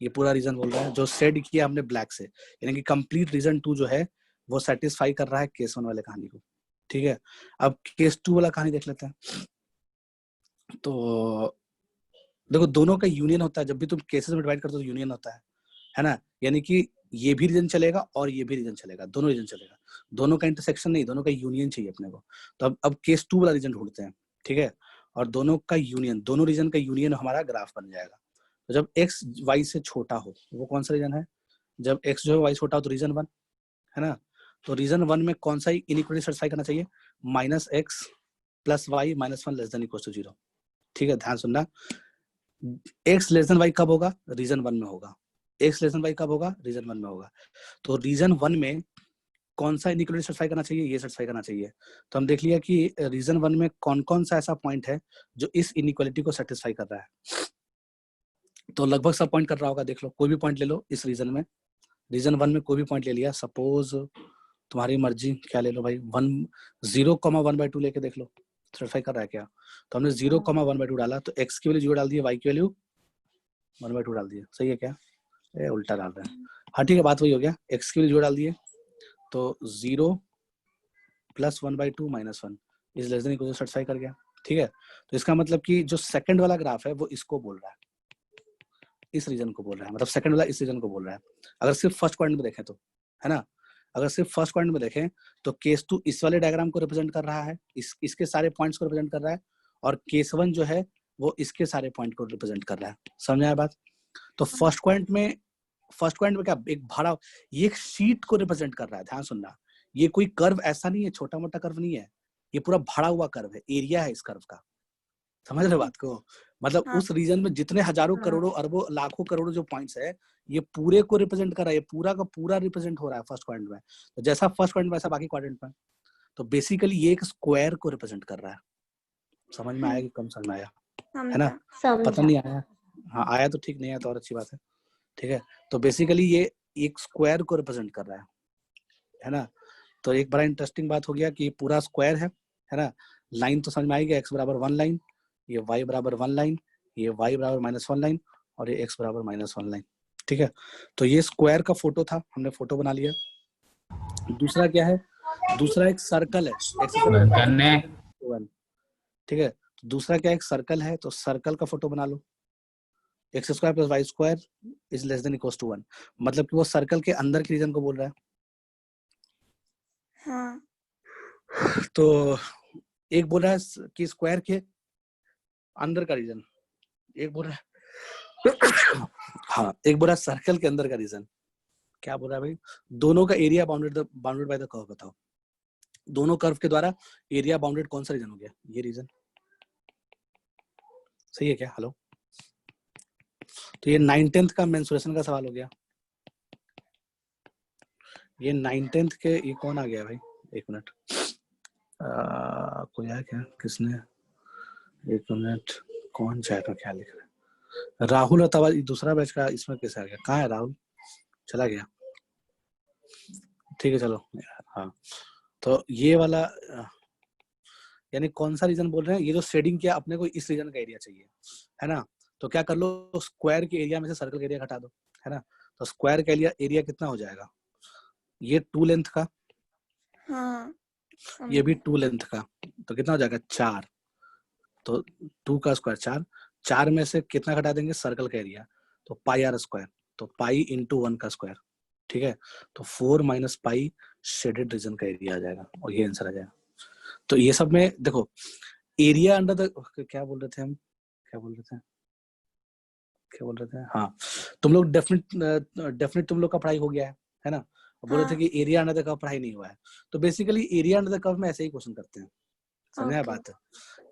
ये पूरा रीजन बोल रहा है जो सेट किया हमने ब्लैक से, यानी कि कंप्लीट रीजन 2 जो है वो सेटिस्फाई कर रहा है केस 1 वाले कहानी को, ठीक है। अब केस 2 वाला कहानी देख लेते हैं। तो देखो दोनों का यूनियन होता है, जब भी तुम केसेस में डिवाइड करते हो तो यूनियन होता है ना। यानी कि ये भी रीजन चलेगा और ये भी रीजन चलेगा, दोनों रीजन चलेगा, दोनों का इंटरसेक्शन नहीं, दोनों का यूनियन चाहिए अपने को। तो अब केस 2 वाला रीजन ढूंढते हैं, ठीक है। और दोनों का यूनियन, दोनों रीजन का यूनियन हमारा ग्राफ बन जाएगा। तो जब x y से छोटा हो, वो कौन सा रीजन है? जब x जो है y छोटा हो तो रीजन 1, है ना। तो रीजन 1 में कौन सा इनइक्वालिटी सेटिस्फाई करना चाहिए? -x + y -1 less than equal to 0, ठीक है। ध्यान सुनना, x लेस देन y कब होगा? रीजन 1 में होगा। x लेस देन y कब होगा? रीजन 1 में होगा। तो रीजन 1 में कौन सा इनइक्वालिटी सेटिस्फाई करना चाहिए? ये सेटिस्फाई करना चाहिए। तो हम देख लिया कि रीजन 1 में कौन कौन सा ऐसा पॉइंट है जो इस इनइक्वालिटी को सेटिस्फाई कर रहा है। तो लगभग सब पॉइंट कर रहा होगा, देख लो, कोई भी पॉइंट ले लो इस रीजन में, रीजन 1 में कोई भी पॉइंट ले लिया, सपोज तुम्हारी मर्जी, क्या ले लो भाई, 0,1/2 लेके देख लो सेटिस्फाई कर रहा है क्या। तो हमने 0,1/2 डाला, तो x की वैल्यू 0 डाल दी, y की वैल्यू 1/2 डाल दिए, सही है क्या? उल्टा डाल रहे हैं, हाँ ठीक है, बात वही हो गया। x की वैल्यू 0 डाल दिए तो 0 + 1/2 -1 is less than equal to satisfy कर गया, ठीक है। तो इसका मतलब कि जो सेकंड वाला ग्राफ है वो इसको बोल रहा है, इस रीजन को बोल रहा है, मतलब सेकंड वाला इस रीजन को बोल रहा है। अगर सिर्फ फर्स्ट क्वाड्रेंट में देखें तो, है ना, अगर सिर्फ फर्स्ट क्वाड्रेंट में देखें तो केस 2 इस वाले डायग्राम को रिप्रेजेंट कर रहा है, इसके सारे पॉइंट्स को रिप्रेजेंट कर रहा है, और केस 1 जो है वो इसके सारे पॉइंट को रिप्रेजेंट कर रहा है। समझ आया बात? तो फर्स्ट क्वाड्रेंट में क्या, एक भाड़ा, ये एक शीट को रिप्रेजेंट कर रहा है। ध्यान सुनना, ये कोई कर्व ऐसा नहीं है, छोटा मोटा कर्व नहीं है, ये पूरा भरा हुआ कर्व है, एरिया है इस कर्व का। समझ रहे बात को? मतलब हाँ। उस रीजन में जितने हजारों करोड़ों अरबों लाखों करोड़ों जो पॉइंट्स है, ये पूरे को रिप्रेजेंट कर रहा है, ये पूरा का पूरा रिप्रेजेंट हो रहा है फर्स्ट क्वाड्रेंट में। तो जैसा फर्स्ट क्वाड्रेंट वैसा बाकी क्वाड्रेंट में। तो बेसिकली ये एक स्क्वायर को रिप्रेजेंट कर रहा है। समझ में आया कि कम समझ में आया? है ना, समझा। पता नहीं आया, हाँ आया तो ठीक, नहीं आया तो और अच्छी बात है, ठीक है। तो बेसिकली ये एक स्क्वायर को रिप्रेजेंट कर रहा है ना। तो एक बड़ा इंटरेस्टिंग बात हो गया कि पूरा स्क्वायर है ना। लाइन तो समझ में आएगी, x बराबर 1 लाइन, ये y बराबर 1 लाइन, ये y बराबर -1 लाइन, और ये x बराबर -1 लाइन, ठीक है। तो ये स्क्वायर का फोटो था, हमने फोटो बना लिया। दूसरा क्या है, दूसरा एक सर्कल है, x = 1, ठीक है। तो दूसरा क्या, एक सर्कल है, तो सर्कल का फोटो बना लो। x² + y² is less than equals to 1, मतलब कि वो सर्कल के अंदर के रीजन को बोल रहा है। हाँ, तो एक बोल रहा है कि स्क्वायर के अंदर का रीजन, एक बोल रहा है हाँ, एक बोल रहा है सर्कल के अंदर का रीजन। क्या बोल रहा है भाई, दोनों का area bounded by the curve बताओ। दोनों कर्व के द्वारा एरिया बाउंडेड कौन सा रीजन हो गया, ये रीजन, सही है क्या? हेलो, तो ये 9/10 का मेंसुरेशन का सवाल हो गया। ये 9/10 के, ये कौन आ गया भाई, एक मिनट, कोई आया क्या, किसने, एक मिनट, कौन चैट में क्या लिख रहा है, राहुल अथवा दूसरा बैच का, इसमें कैसे आ गया, कहाँ है राहुल, चला गया, ठीक है चलो। हाँ, तो ये वाला यानी कौन सा रीजन बोल रहे हैं, ये जो शेडिंग किया अपने को इस रीजन का एरिया चाहिए, है ना। तो क्या कर लो, स्क्वायर के एरिया में से सर्कल का एरिया घटा दो, है ना। तो स्क्वायर का एरिया कितना हो जाएगा, ये 2 लेंथ का, हाँ, ये भी समझा। 2 लेंथ का, तो कितना हो जाएगा 4। तो 2 का स्क्वायर 4, 4 में से कितना घटा देंगे, सर्कल का एरिया, तो πr², तो पाई इंटू 1 का स्क्वायर, ठीक है। तो 4 - पाई शेडेड रीजन का एरिया आ जाएगा, और ये आंसर आ जाएगा। तो ये सब में देखो, एरिया अंडर द, क्या बोल रहे थे हम, क्या बोल रहे थे, हाँ, तुम लोग डेफिनेट तुम लोग का पढ़ाई हो गया है ना। बोल रहे थे हाँ, कि एरिया अंडर द कर्व पढ़ाई नहीं हुआ है, तो basically area under the curve में ऐसे ही क्वेश्चन करते हैं, समझ ओके। बात है।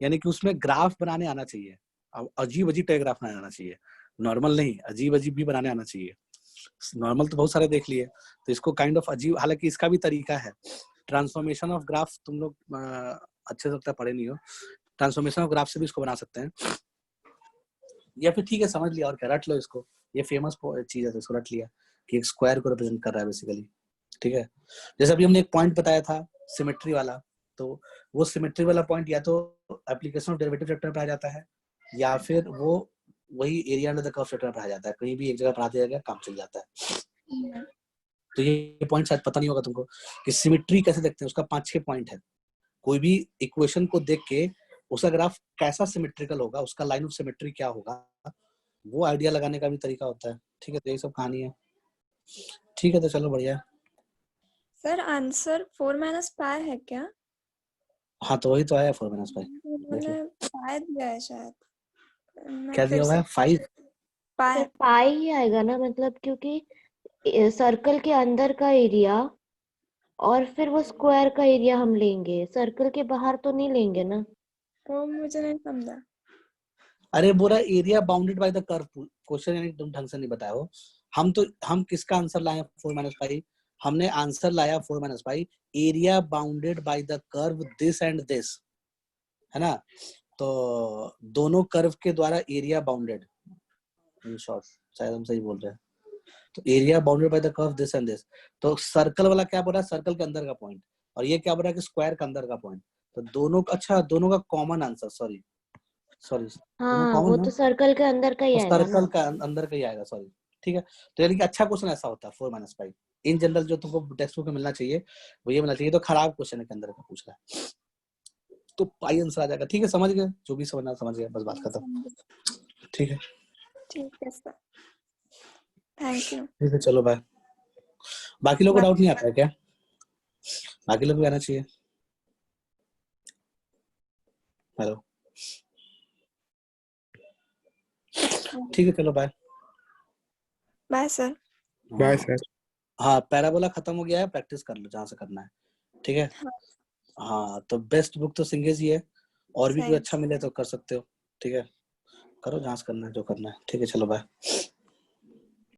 यानी कि उसमें ग्राफ बनाने आना चाहिए, अब अजीब अजीब टाइप ग्राफ बनाने आना चाहिए, नॉर्मल नहीं, अजीब अजीब भी बनाने आना चाहिए। नॉर्मल तो बहुत सारे देख लिए, तो इसको काइंड ऑफ अजीब, हालांकि इसका भी तरीका है, ट्रांसफॉर्मेशन ऑफ ग्राफ, तुम लोग अच्छे से लगता है पढ़े नहीं हो, ट्रांसफॉर्मेशन ऑफ ग्राफ से भी इसको बना सकते हैं, या फिर ठीक है समझ लिया और क्या, रट लो इसको, ये फेमस चीज है तो इसको रट लिया कि एक स्क्वायर को रिप्रेजेंट कर रहा है बेसिकली, ठीक है। जैसे अभी हमने एक पॉइंट बताया था सिमेट्री वाला, तो वो सिमेट्री वाला पॉइंट या तो एप्लीकेशन ऑफ डेरिवेटिव चैप्टर में पढ़ाया जाता है, या फिर वो वही area under the curve chapter में पढ़ाया जाता है, कहीं भी एक जगह पढ़ा दिया गया, काम चल जाता है। तो ये पॉइंट शायद पता नहीं होगा तुमको कि सिमेट्री कैसे देखते हैं, उसका 5-6 पॉइंट है। कोई भी इक्वेशन को देख के उसका ग्राफ कैसा सिमेट्रिकल होगा, उसका लाइन ऑफ सिमेट्री क्या होगा, वो आइडिया लगाने का भी तरीका होता है, ठीक है। तो ये सब कहानी है, ठीक है, तो चलो बढ़िया। सर आंसर 4 - पाई है क्या? हाँ तो वही तो आया 4 - पाई, मैंने पाई दिया है शायद, मैं क्या फिर दिया हुआ से है 5, पाई। तो पाई ही आएगा ना, मतलब क्योंकि सर्कल के अंदर का एरिया और फिर वो स्क्वायर का एरिया हम लेंगे, सर्कल के बाहर तो नहीं लेंगे ना। वो मुझे नहीं समझा। अरे बोला area bounded by the curve, question यानी तुम ढंग से नहीं बताए हो। हम किसका आंसर लाए 4 - पाई, हमने आंसर लाया 4 - पाई, area bounded by the curve this and this, है ना। तो दोनों कर्व के द्वारा एरिया बाउंडेड, इन शॉर्ट शायद हम सही बोल रहे हैं, तो area bounded by the curve this and this. तो सर्कल वाला क्या बोल रहा है, सर्कल के अंदर का पॉइंट, और ये क्या बोल रहा है कि स्क्वायर के अंदर का पॉइंट। तो दोनों, अच्छा दोनों का कॉमन आंसर, सॉरी दोनों हाँ, वो कॉमन है, तो सर्कल के अंदर का ही तो आएगा सर्कल ना। का अंदर का ही आएगा, सॉरी, ठीक है। तो यानी कि अच्छा क्वेश्चन ऐसा होता है 4 - पाई, इन जनरल जो तुमको टेक्स्ट बुक में मिलना चाहिए वो ये मिलना चाहिए, तो खराब क्वेश्चन के अंदर का पूछ रहा है, तो पाई आंसर आ जाएगा, ठीक है, समझ गए, जो भी समझना समझ गए, बस बात खत्म, ठीक है। ठीक है सर, थैंक यू। ठीक है चलो बाय। बाकी लोगों को डाउट नहीं आता है क्या, बाकी लोग भी आना चाहिए, हेलो, ठीक है चलो bye. Bye sir. Bye sir. हाँ पैराबोला खत्म हो गया है, प्रैक्टिस कर लो जहाँ से करना है, ठीक है। हाँ तो बेस्ट बुक तो सिंगेज ही है, और भी कोई थैंक अच्छा मिले तो कर सकते हो, ठीक है, करो जहाँ से करना है, जो करना है, ठीक है चलो बाय।